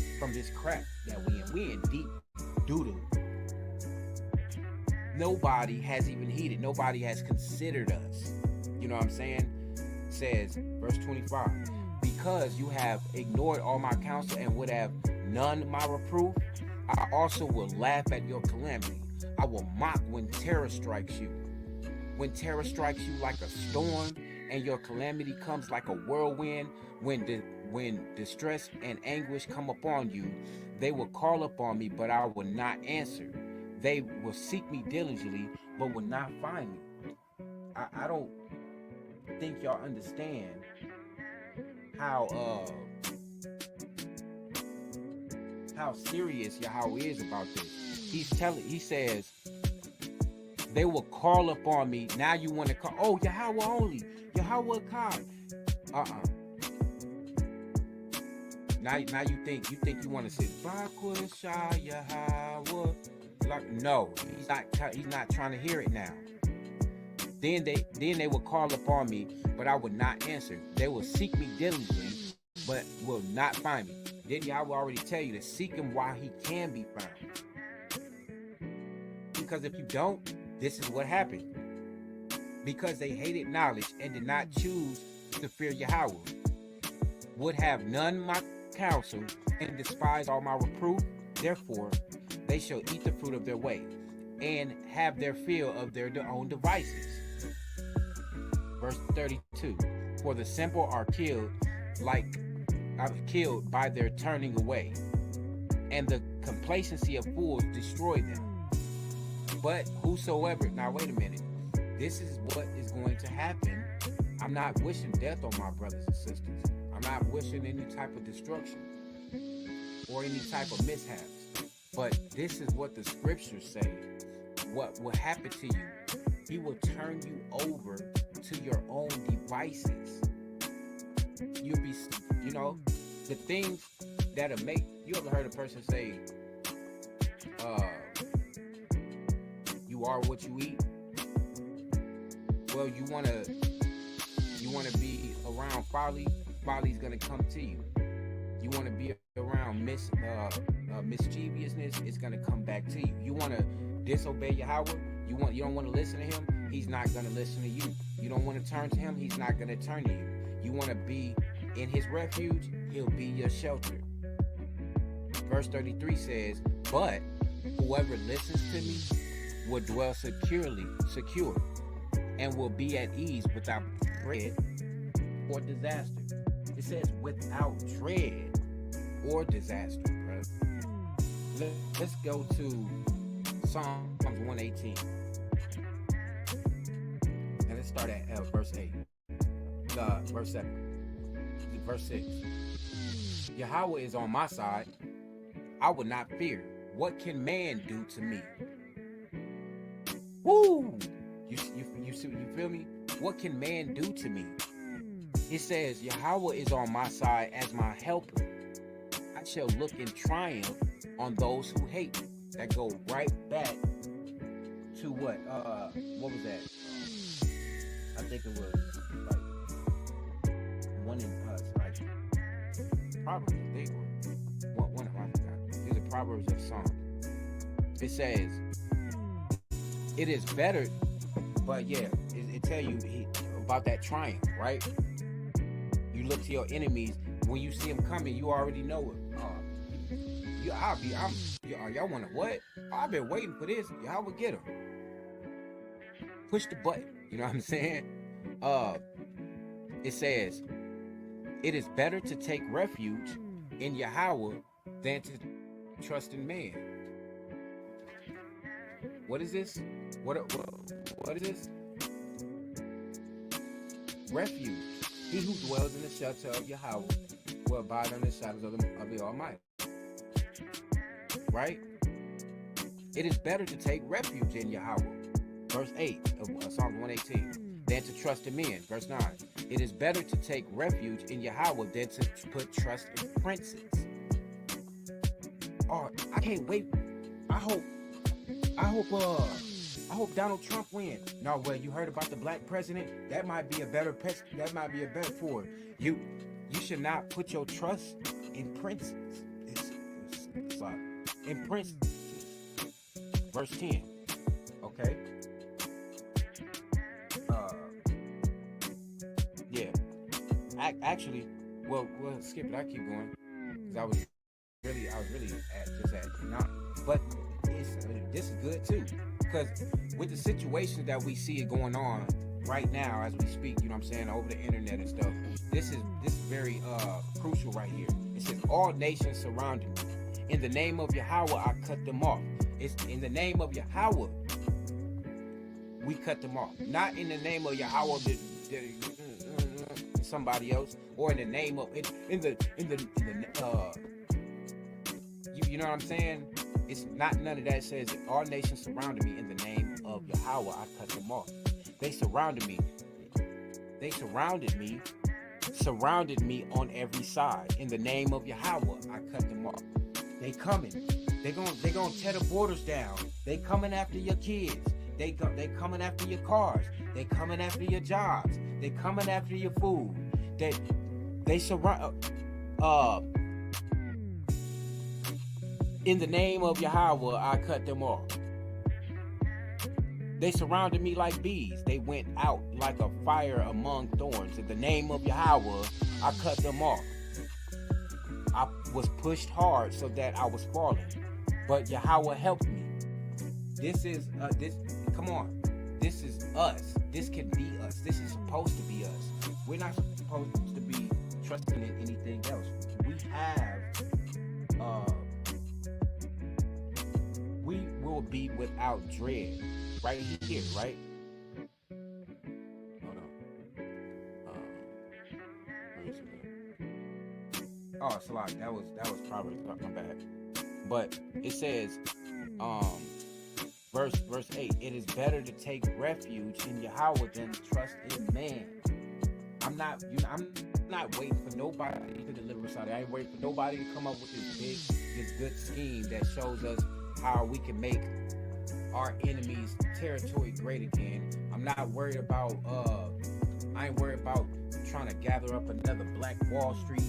crap that we in deep doo-doo. Nobody has even heeded. Nobody has considered us. You know what I'm saying? It says, verse 25, because you have ignored all my counsel and would have none my reproof, I also will laugh at your calamity. I will mock when terror strikes you. When terror strikes you like a storm, and your calamity comes like a whirlwind, when distress and anguish come upon you, they will call upon me, but I will not answer. They will seek me diligently, but will not find me. I don't think y'all understand how serious Yahweh is about this. He says, they will call upon me. Now you want to call, oh, Yahweh only, Yahweh God. Now you think you want to say Yahweh. Like, no, he's not trying to hear it now. Then they will call upon me, but I would not answer. They will seek me diligently, but will not find me. Didn't Yahweh already tell you to seek him while he can be found? Because if you don't, this is what happened. Because they hated knowledge and did not choose to fear Yahweh, would have none my counsel, and despise all my reproof, therefore they shall eat the fruit of their way, and have their fill of their own devices. Verse 32, for the simple are killed by their turning away, and the complacency of fools destroy them. But whosoever, now wait a minute, this is what is going to happen. I'm not wishing death on my brothers and sisters. I'm not wishing any type of destruction or any type of mishaps. But this is what the scriptures say. What will happen to you? He will turn you over to your own devices. You'll be, the things that'll make, you ever heard a person say, you are what you eat? Well, you wanna be around folly, folly's gonna come to you. You wanna be around mischievousness, it's gonna come back to you. You wanna disobey Yahweh, you don't wanna listen to him, he's not gonna listen to you. You don't wanna turn to him, he's not gonna turn to you. You wanna be in his refuge, he'll be your shelter. Verse 33 says, but whoever listens to me will dwell secure, and will be at ease without dread or disaster. It says without dread or disaster, bro. Let's go to Psalms 118. And let's start at verse 8. Verse 7. Verse 6. Yahweh is on my side. I will not fear. What can man do to me? Woo! You feel me? What can man do to me? It says, Yahweh is on my side as my helper. I shall look in triumph on those who hate me. That go right back to what was that? I think it was like one in like Proverbs, I think, or one of I forgot. These are Proverbs of Psalms. It says, it is better, but yeah, it tell you about that triumph, right? You look to your enemies, when you see them coming, you already know it. Y'all want to what? I've been waiting for this. Y'all will get them. Push the button. You know what I'm saying? It says, it is better to take refuge in Yahweh than to trust in man. What is this? What is this? Refuge. He who dwells in the shelter of Yahweh will abide under the shadows of the Almighty. Right? It is better to take refuge in Yahweh. Verse 8 of Psalm 118. Than to trust in men. Verse 9. It is better to take refuge in Yahweh than to put trust in princes. Oh, I can't wait. I hope Donald Trump wins. No, well, you heard about the black president? That might be a better for you. You should not put your trust in princes. It's like in princes. Verse 10. Okay. Yeah. Actually, well, skip it. I keep going. 'Cause I was was really at 9. But this is good too, because with the situation that we see going on right now as we speak, you know what I'm saying, over the internet and stuff, this is very crucial right here. It says, all nations surrounding me. In the name of Yahweh, I cut them off. It's in the name of Yahweh we cut them off. Not in the name of Yahweh, somebody else, or in the name of in the you know what I'm saying? It's not none of that. It says all nations surrounded me. In the name of Yahweh, I cut them off. They surrounded me. They surrounded me on every side. In the name of Yahweh, I cut them off. They coming. They gonna tear the borders down. They coming after your kids. They coming after your cars. They coming after your jobs. They coming after your food. They surround. In the name of Yahweh, I cut them off. They surrounded me like bees. They went out like a fire among thorns. In the name of Yahweh, I cut them off. I was pushed hard so that I was falling, but Yahweh helped me. This is come on. This is us. This can be us. This is supposed to be us. We're not supposed to be trusting in anything else. We will be without dread. Right here, right? Hold on. Oh, Shalawam, that was probably my bad. But it says, verse 8, it is better to take refuge in Yahweh than to trust in man. I'm not waiting for nobody to deliver us out. I ain't waiting for nobody to come up with this good scheme that shows us how we can make our enemies' territory great again. I'm not worried about I ain't worried about trying to gather up another Black Wall Street.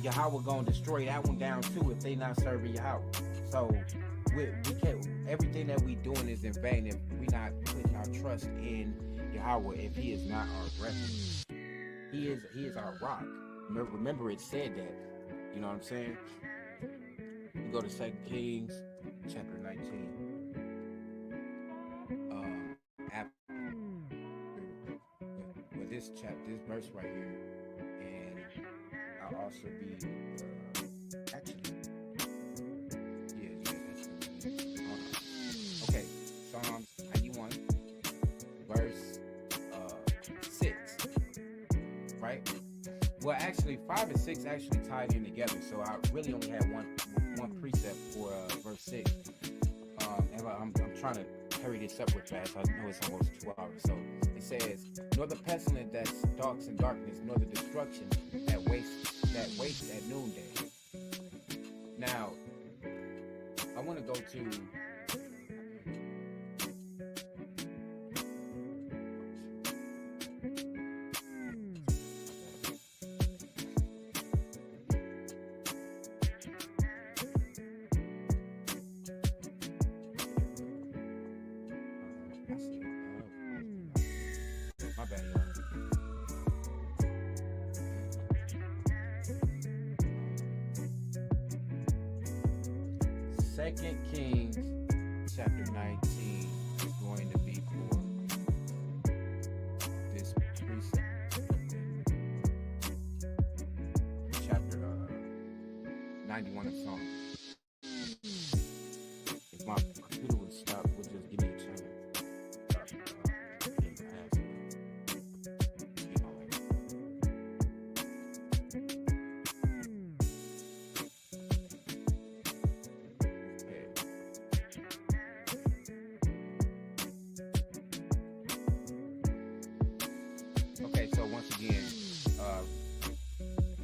Yahweh gonna destroy that one down too if they not serving Yahweh. So we can't, everything that we doing is in vain if we not putting our trust in Yahweh, if he is not our refuge. He is our rock. Remember it said that. You know what I'm saying? You go to 2 Kings chapter 19. This verse right here, and I'll also be actually, okay, Psalms 91, verse 6, right? Well, actually, 5 and 6 actually tied in together, so I really only had one precept for verse 6. And I'm trying to hurry this up real fast. I know it's almost 2 hours, so it says, nor the pestilence that stalks in darkness, nor the destruction that wastes at noonday. Now, I want to go to my bad, y'all. 2 Kings chapter 19 is going to be for this precept. Chapter 91 of Psalms. If my computer would stop, would just give me a chance.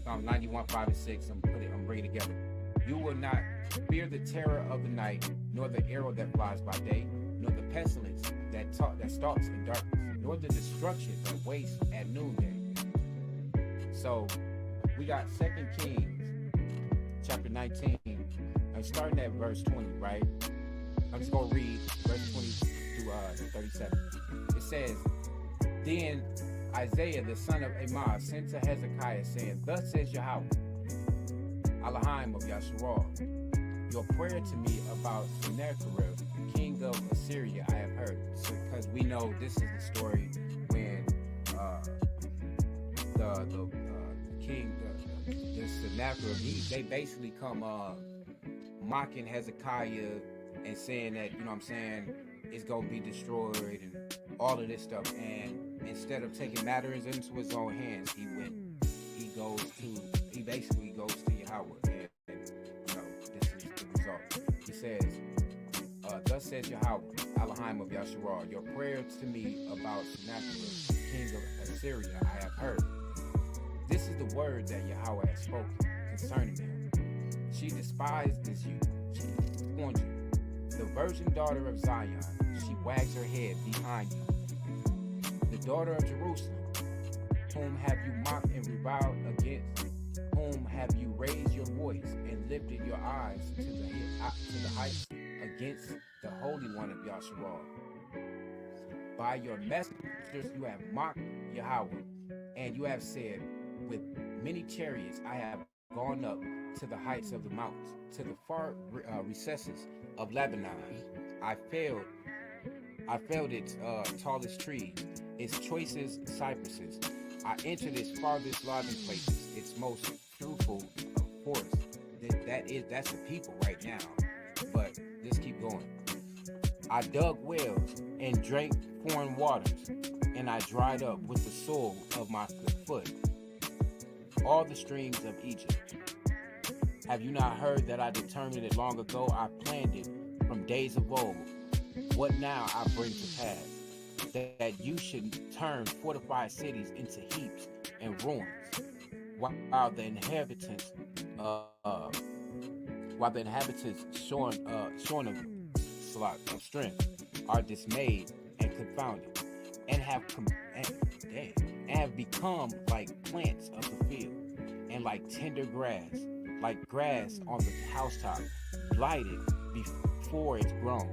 Psalm 91, 5 and 6. I'm bringing it together. You will not fear the terror of the night, nor the arrow that flies by day, nor the pestilence that stalks in darkness, nor the destruction that wastes at noonday. So we got 2 Kings chapter 19. I'm starting at verse 20, right? I'm just gonna read verse 20 through 37. It says, then Isaiah the son of Ahab sent to Hezekiah, saying, thus says Yahweh, Elohim of Yasharal, your prayer to me about Sennacherib, king of Assyria, I have heard. Because we know this is the story when the king, the Sennacherib, they basically come mocking Hezekiah and saying that, you know what I'm saying, it's going to be destroyed and all of this stuff. And instead of taking matters into his own hands, he basically goes to Yahweh. And you know, this is the result. He says, thus says Yahweh, Elohim of Yasharal, your prayer to me about Sennacherib, king of Assyria, I have heard. This is the word that Yahweh has spoken concerning him. She despises you, she scorns you. The virgin daughter of Zion, she wags her head behind you. The daughter of Jerusalem, whom have you mocked and reviled against? Whom have you raised your voice and lifted your eyes to the heights against the Holy One of Yasharal? By your messengers you have mocked Yahweh, and you have said, with many chariots I have gone up to the heights of the mountains, to the far recesses of Lebanon. I felled its tallest trees, its choicest cypresses. I entered its farthest lodging places, its most fruitful forests. That's the people right now. But let's keep going. I dug wells and drank foreign waters, and I dried up with the sole of my foot all the streams of Egypt. Have you not heard that I determined it long ago? I planned it from days of old. What now I bring to pass? That you should turn fortified cities into heaps and ruins, while the inhabitants shorn of strength are dismayed and confounded, and have become like plants of the field, and like tender grass, like grass on the housetop, blighted before it's grown.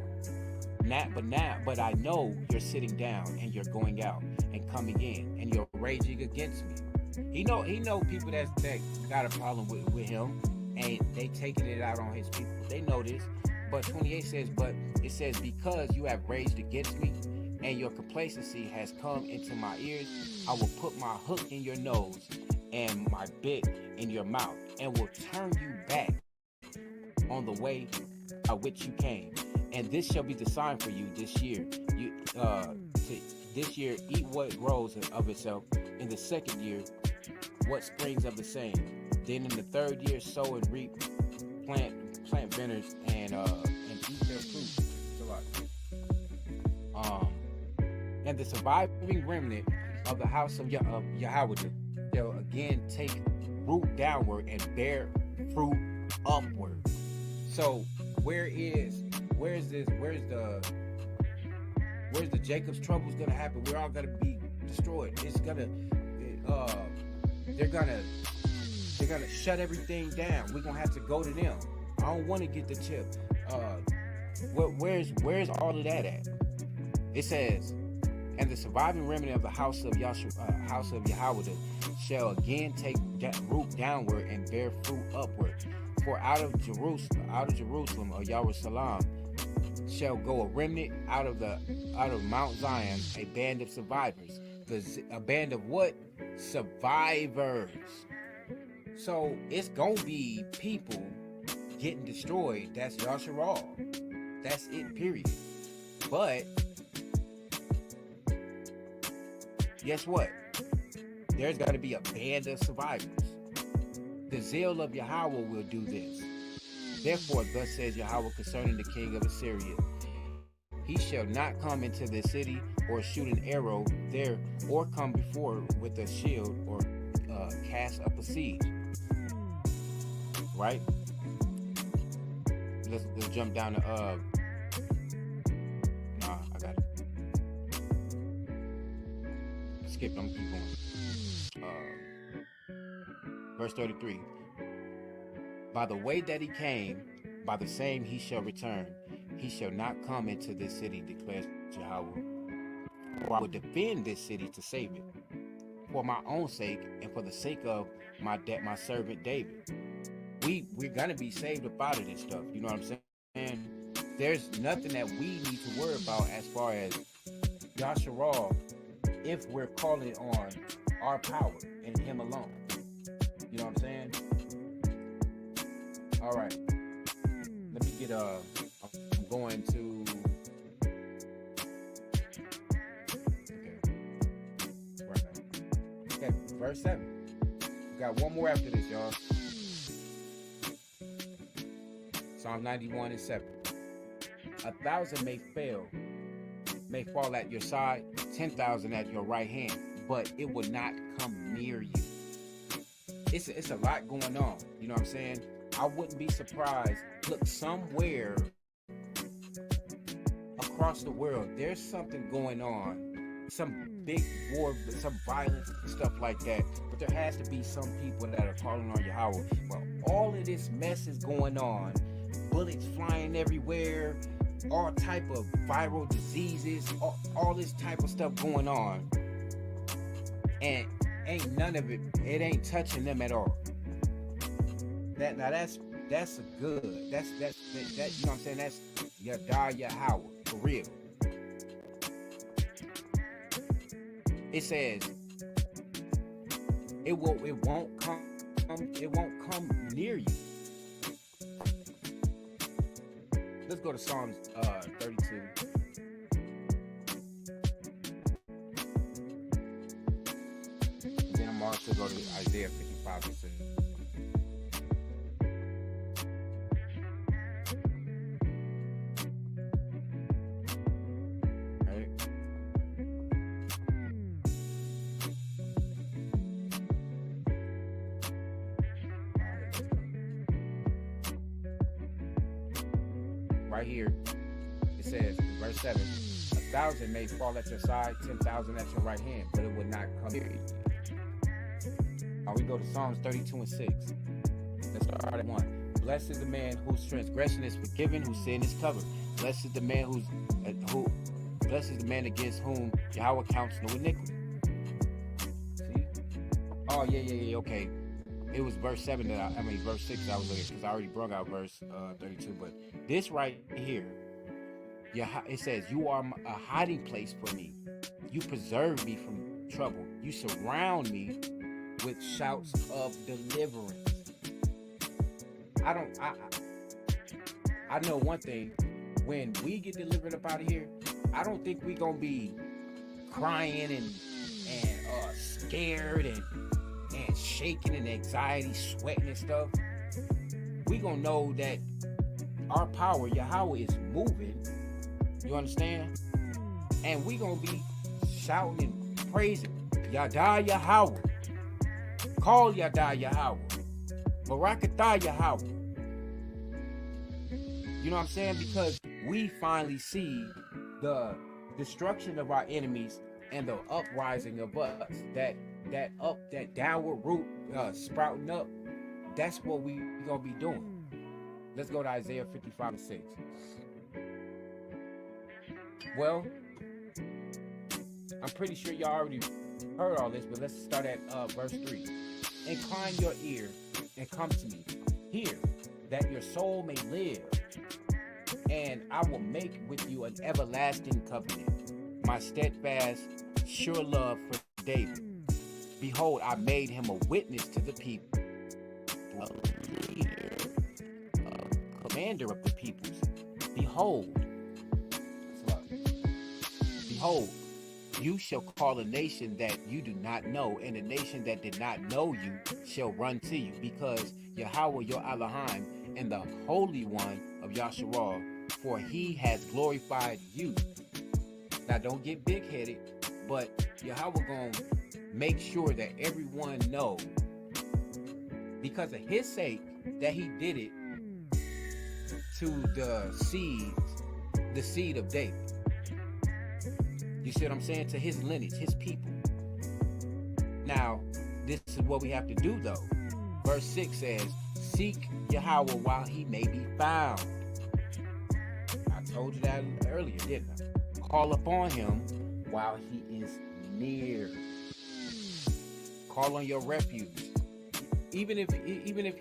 But I know you're sitting down and you're going out and coming in, and you're raging against me. He know people that got a problem with him, and they taking it out on his people. They know this. But 28 says, but it says, because you have raged against me, and your complacency has come into my ears, I will put my hook in your nose and my bit in your mouth, and will turn you back on the way by which you came. And this shall be the sign for you this year. This year, eat what grows of itself. In the second year, what springs of the same. Then in the third year, sow and reap, plant vineyards, and eat their fruit. And the surviving remnant of the house of Yahweh shall again take root downward and bear fruit upward. So where's the Jacob's troubles gonna happen? We're all gonna be destroyed. They're gonna shut everything down. We're gonna have to go to them. I don't want to get the chip. Where's all of that at? It says, and the surviving remnant of the house of Yahweh shall again take root downward and bear fruit upward. For out of Jerusalem, or Yahweh shall go a remnant out of Mount Zion, a band of survivors. A band of what? Survivors. So it's gonna be people getting destroyed. That's Yasharal. That's it, period. But guess what? There's got to be a band of survivors. The zeal of Yahweh will do this. Therefore, thus says Yahweh concerning the king of Assyria, he shall not come into the city or shoot an arrow there, or come before with a shield, or cast up a siege. Right? Let's jump down to I got it. Skip, I'm keep going. Verse 33. By the way that he came, by the same he shall return. He shall not come into this city, declares Yahweh. For I will defend this city to save it, for my own sake and for the sake of my servant David. we're gonna be saved up out of this stuff. You know what I'm saying? There's nothing that we need to worry about as far as Yasharal, if we're calling on our power and Him alone. You know what I'm saying? All right. Let me get I'm going to. Okay. Right now. Okay, verse 7. We got one more after this, y'all. Psalm 91 and 7. 1,000 may fall at your side, 10,000 at your right hand, but it will not come near you. It's a lot going on. You know what I'm saying? I wouldn't be surprised. Look, somewhere across the world, there's something going on. Some big war, some violence and stuff like that. But there has to be some people that are calling on Yahweh. Well, all of this mess is going on. Bullets flying everywhere. All type of viral diseases. All this type of stuff going on. And ain't none of it. It ain't touching them at all. That's a good. That you know what I'm saying? That's YAHAWAH for real. It says it won't come near you. Let's go to Psalms 32. And then I'm also go to Isaiah 55 and 6. Right here, it says, verse 7, 1,000 may fall at your side, 10,000 at your right hand, but it will not come near you. We go to Psalms 32 and 6. Let's start at 1. Blessed is the man whose transgression is forgiven, whose sin is covered. Blessed is the man blessed is the man against whom Yahweh counts no iniquity. See? Oh yeah, okay. It was verse 7 verse 6 I was looking, because I already brought out verse 32. But this right here, it says, you are a hiding place for me. You preserve me from trouble. You surround me with shouts of deliverance. I know one thing. When we get delivered up out of here, I don't think we gonna be crying and scared and shaking and anxiety, sweating and stuff. We gonna know that our power, Yahweh, is moving. You understand? And we gonna be shouting and praising Yadah Yahweh. Kal Yadah Yahweh. Barakatah Yahweh. You know what I'm saying? Because we finally see the destruction of our enemies and the uprising of us. That downward root sprouting up. That's what we gonna be doing. Let's go to Isaiah 55 and 6. Well, I'm pretty sure y'all already heard all this, but let's start at verse 3. Incline your ear and come to me. Hear, that your soul may live. And I will make with you an everlasting covenant, my steadfast, sure love for David. Behold, I made him a witness to the people, a leader, a commander of the peoples. Behold, you shall call a nation that you do not know, and a nation that did not know you shall run to you, because Yahweh your Elohim and the Holy One of Yasharal, for he has glorified you. Now don't get big-headed, but Yahweh gonna make sure that everyone knows, because of his sake, that he did it to the seed of David. You see what I'm saying? To his lineage, his people. Now, this is what we have to do though. Verse 6 says, seek Yahweh while he may be found. I told you that earlier, didn't I? Call upon him while he is near. Call on your refuge. Even if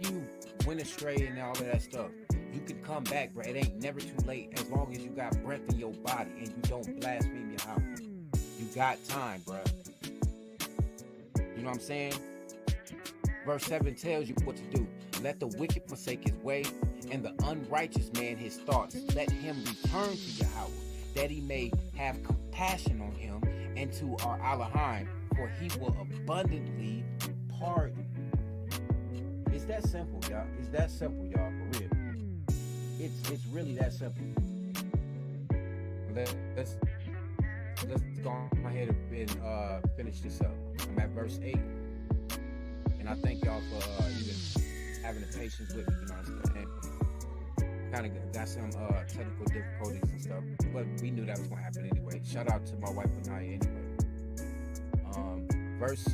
you went astray and all of that stuff, you can come back, bro. It ain't never too late as long as you got breath in your body and you don't blaspheme your house. You got time, bro. You know what I'm saying? Verse 7 tells you what to do. Let the wicked forsake his way, and the unrighteous man his thoughts. Let him return to Yahweh, that he may have compassion on him, and to our Elohim, for he will abundantly pardon. It's that simple, y'all. It's that simple, y'all, for real. It's really that simple. Let's go ahead and finish this up. I'm at verse 8. And I thank y'all for even having the patience with me, you know what I'm saying? Kind of got some technical difficulties and stuff, but we knew that was going to happen anyway. Shout out to my wife, Anaya, anyway. Verse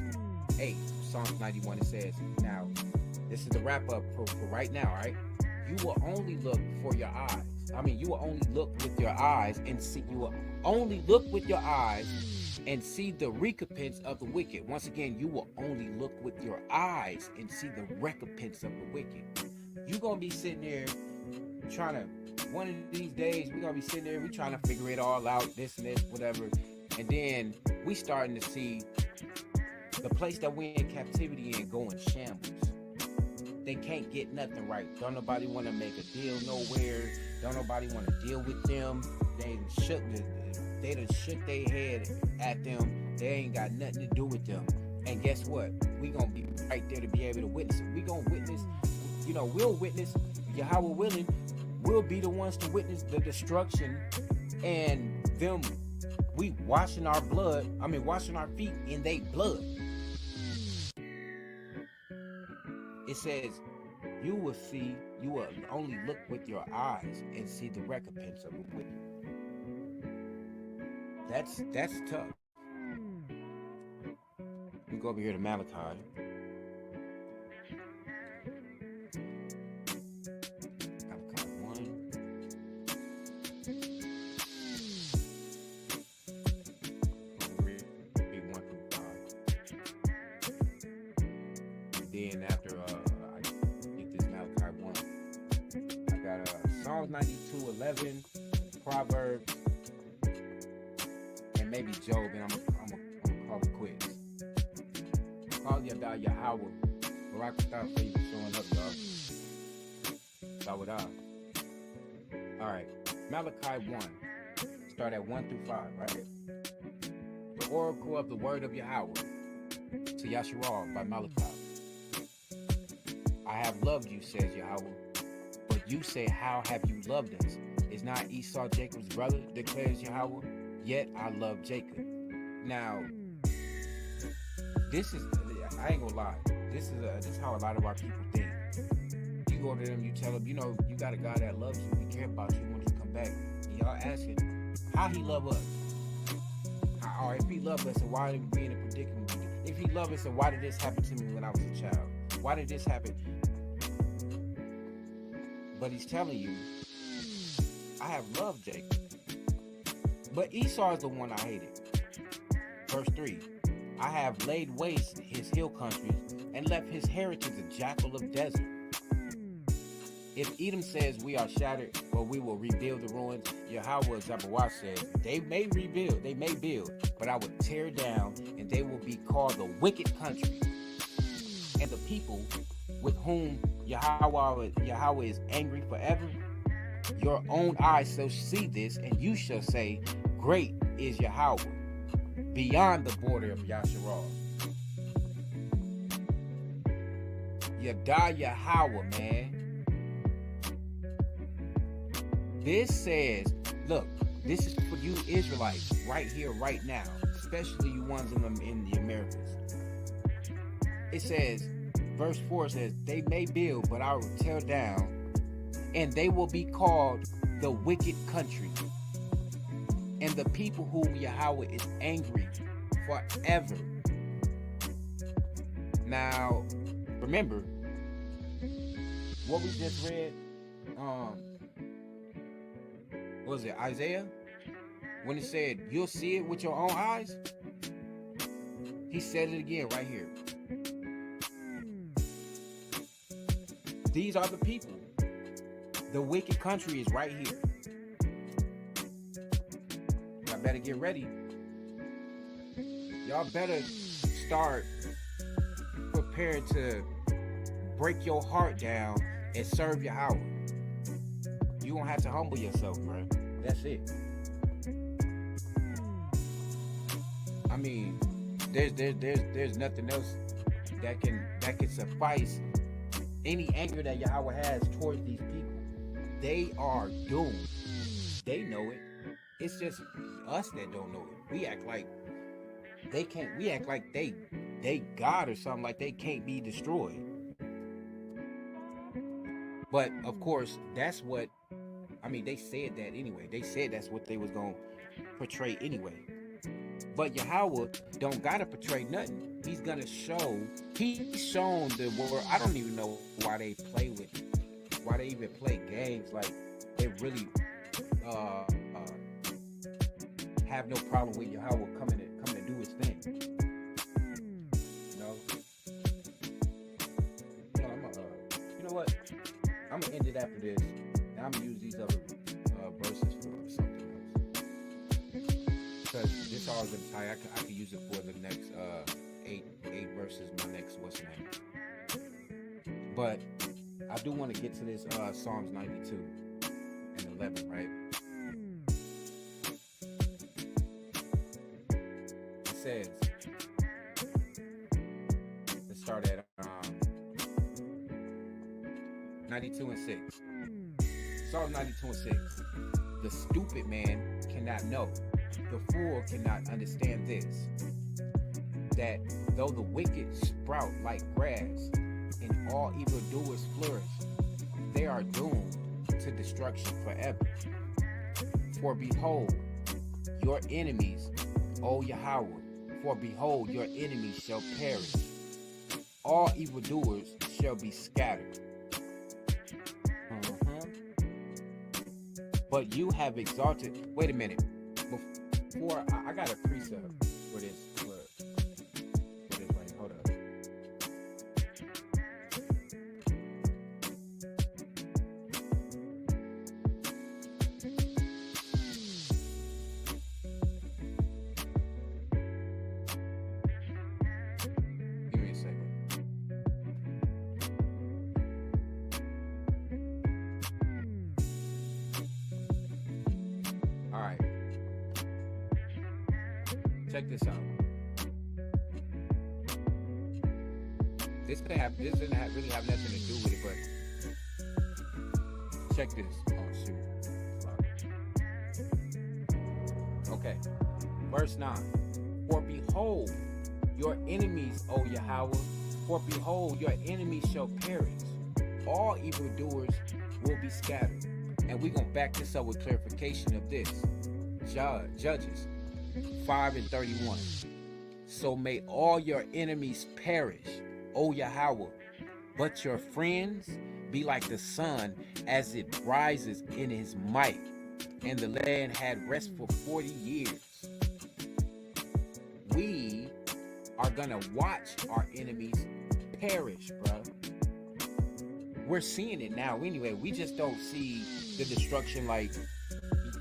8, Psalms 91, it says, now, this is the wrap up for right now, all right? You will only look for your eyes. You will only look with your eyes and see, you will only look with your eyes and see the recompense of the wicked. Once again, you will only look with your eyes and see the recompense of the wicked. You're going to be sitting there trying to, one of these days, we're going to be sitting there, we're trying to figure it all out, this and this, whatever. And then we starting to see the place that we're in captivity in go in shambles. They can't get nothing right. Don't nobody want to make a deal nowhere. Don't nobody want to deal with them. They done shook their head at them. They ain't got nothing to do with them. And guess what? We gonna be right there to be able to witness it. We gonna witness, we'll witness, Yahweh willing, we'll be the ones to witness the destruction and them, we washing our feet in their blood. It says, you will only look with your eyes and see the recompense of the wicked. That's tough. We go over here to Malachi. Malachi 1. Read 1 through 5. And then after I get this Malachi 1, I got Psalms 92:11, Proverbs, and maybe Job, and I'm gonna call it quits. Kal Yadah Yahawah. Barakatah for you showing up, y'all. Hawad. Alright. Malachi 1. Start at 1 through 5, right? The oracle of the word of Yahweh to Yasharal by Malachi. I have loved you, says Yahweh. But you say, how have you loved us? Is not Esau Jacob's brother, declares Yahweh? Yet I love Jacob. Now, I ain't gonna lie. This is how a lot of our people think. You go to them, you tell them, you got a God that loves you, he care about you, he wants you to come back. And y'all asking, how he love us? Or if he loved us, and why did we be in a predicament? If he loved us, and why did this happen to me when I was a child? Why did this happen? But he's telling you, I have loved Jacob. But Esau is the one I hated. Verse 3. I have laid waste his hill countries and left his heritage a jackal of desert. If Edom says we are shattered, but we will rebuild the ruins, Yahweh Zabawath says, they may rebuild, they may build, but I will tear down, and they will be called the wicked country. And the people with whom Yahweh is angry forever, your own eyes shall see this, and you shall say, great is Yahweh, beyond the border of Yasharal. Yadah Yahawah, man. This says, look, this is for you Israelites right here, right now, especially you ones in the Americas. It says, verse 4 says, they may build, but I will tear down, and they will be called the wicked country, and the people whom Yahweh is angry forever. Now, remember, what we just read, what was it, Isaiah? When it said, you'll see it with your own eyes? He said it again right here. These are the people. The wicked country is right here. Y'all better get ready. Y'all better start prepared to break your heart down and serve Yahawah. You gonna have to humble yourself, bro. That's it. I mean, there's nothing else that can suffice any anger that Yahawah has towards these people. They are doomed. They know it. It's just us that don't know it. We act like they can't. We act like they God or something, like they can't be destroyed. But of course, that's what, I mean, they said that anyway. They said that's what they was gonna portray anyway. But Yahawah don't gotta portray nothing. He's gonna show. He's shown the world. I don't even know why they play with it. Why they even play games like they really have no problem with Yahawah coming to do his thing. You know what? I'm gonna end it after this, and I'm gonna use these other verses for something else. Because this all gonna tie. I could use it for the next eight verses. My next what's name. But I do want to get to this Psalms 92 and 11, right? It says, let's start at 92 and 6. Psalms 92 and 6. The stupid man cannot know. The fool cannot understand this. That though the wicked sprout like grass, and all evildoers flourish, they are doomed to destruction forever. For behold, your enemies, O Yahawah, for behold, your enemies shall perish. All evildoers shall be scattered. But you have exalted. Wait a minute. Before I got a precept for this. Hold up. Give me a second. All right. Check this out. This didn't really have nothing to do with it, but check this. Oh shoot. Okay. Verse 9. For behold, your enemies, O Yahawah, for behold, your enemies shall perish. All evildoers will be scattered. And we're gonna back this up with clarification of this. Judges 5 and 31. So may all your enemies perish, O Yahawah, but your friends be like the sun as it rises in his might. And the land had rest for 40 years. We are gonna watch our enemies perish, bro. We're seeing it now anyway. We just don't see the destruction like,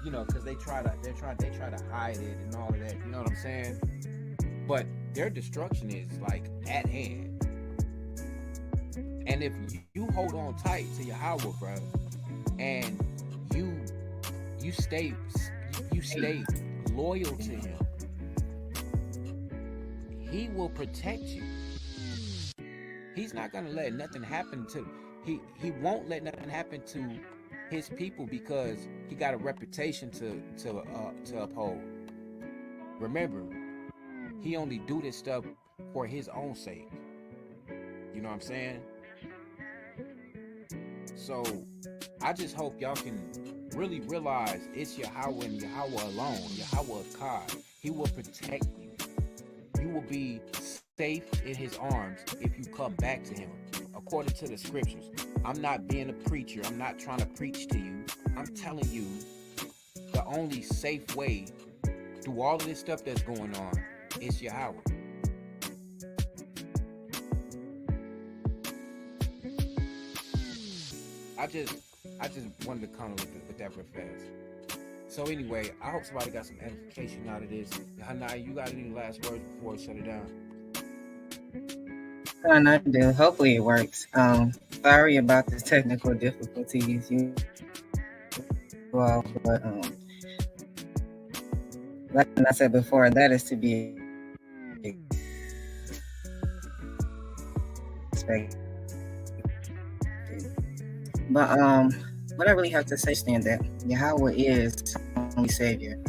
you know, because they try to hide it and all of that. You know what I'm saying? But their destruction is like at hand. And if you hold on tight to Yahawah, bro, and you stay loyal to him, he will protect you. He's not gonna let nothing happen to he won't let nothing happen to his people because he got a reputation to uphold. Remember, he only do this stuff for his own sake. You know what I'm saying? So I just hope y'all can really realize it's Yahawah and Yahawah alone. Yahawah Achad. He will protect you. You will be safe in his arms if you come back to him. According to the scriptures. I'm not being a preacher. I'm not trying to preach to you. I'm telling you the only safe way through all of this stuff that's going on is Yahawah. I just wanted to come with that real fast. So anyway, I hope somebody got some edification out of this. Hanai, you got any last words before I shut it down? I do. Hopefully it works. Sorry about the technical difficulties, you all, but like I said before, that is to be expected. But what I really have to say is that Yahweh is only Savior.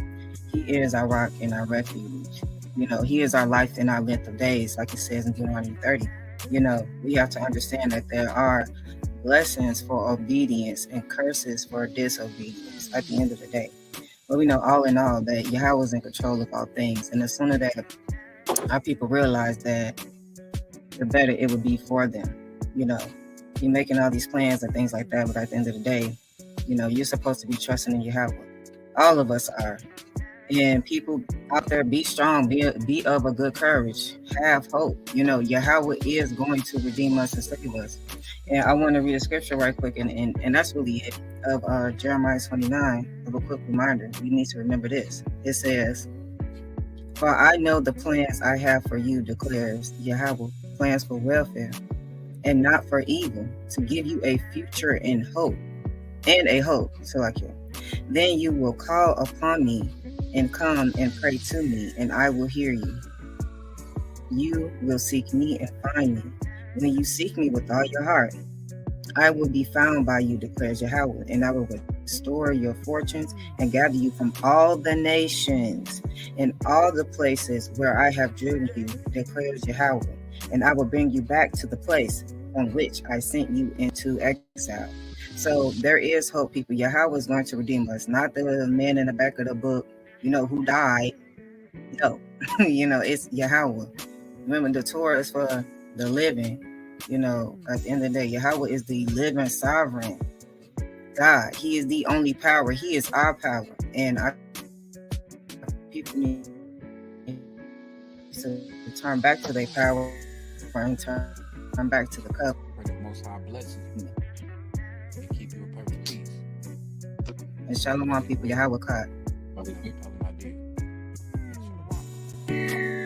He is our rock and our refuge. You know, He is our life and our length of days, like it says in Deuteronomy 30. You know, we have to understand that there are blessings for obedience and curses for disobedience at the end of the day. But we know all in all that Yahweh is in control of all things. And the sooner that our people realize that, the better it would be for them. You know, you're making all these plans and things like that, but at the end of the day, you know, you're supposed to be trusting in Yahweh. All of us are. And people out there, be strong, be of a good courage, have hope. You know, Yahweh is going to redeem us and save us. And I want to read a scripture right quick, and that's really it, of Jeremiah 29, of a quick reminder. We need to remember this. It says, "For I know the plans I have for you, declares Yahweh, plans for welfare and not for evil, to give you a future and hope, and a hope." So like you. "Then you will call upon me and come and pray to me, and I will hear you. You will seek me and find me. When you seek me with all your heart, I will be found by you, declares Yahweh, and I will restore your fortunes and gather you from all the nations and all the places where I have driven you, declares Yahweh, and I will bring you back to the place on which I sent you into exile." So there is hope, people. Yahweh is going to redeem us, not the man in the back of the book, you know, who died. No, you know, it's Yahweh. Remember, the Torah is for the living. You know, at the end of the day, Yahweh is the living sovereign God. He is the only power. He is our power. And our people need to turn back to their power and turn back to the covenant. For the Most High blesses you and keep you in perfect peace. And Shalawam, people. Yahweh God. Probably not did. Shalawam.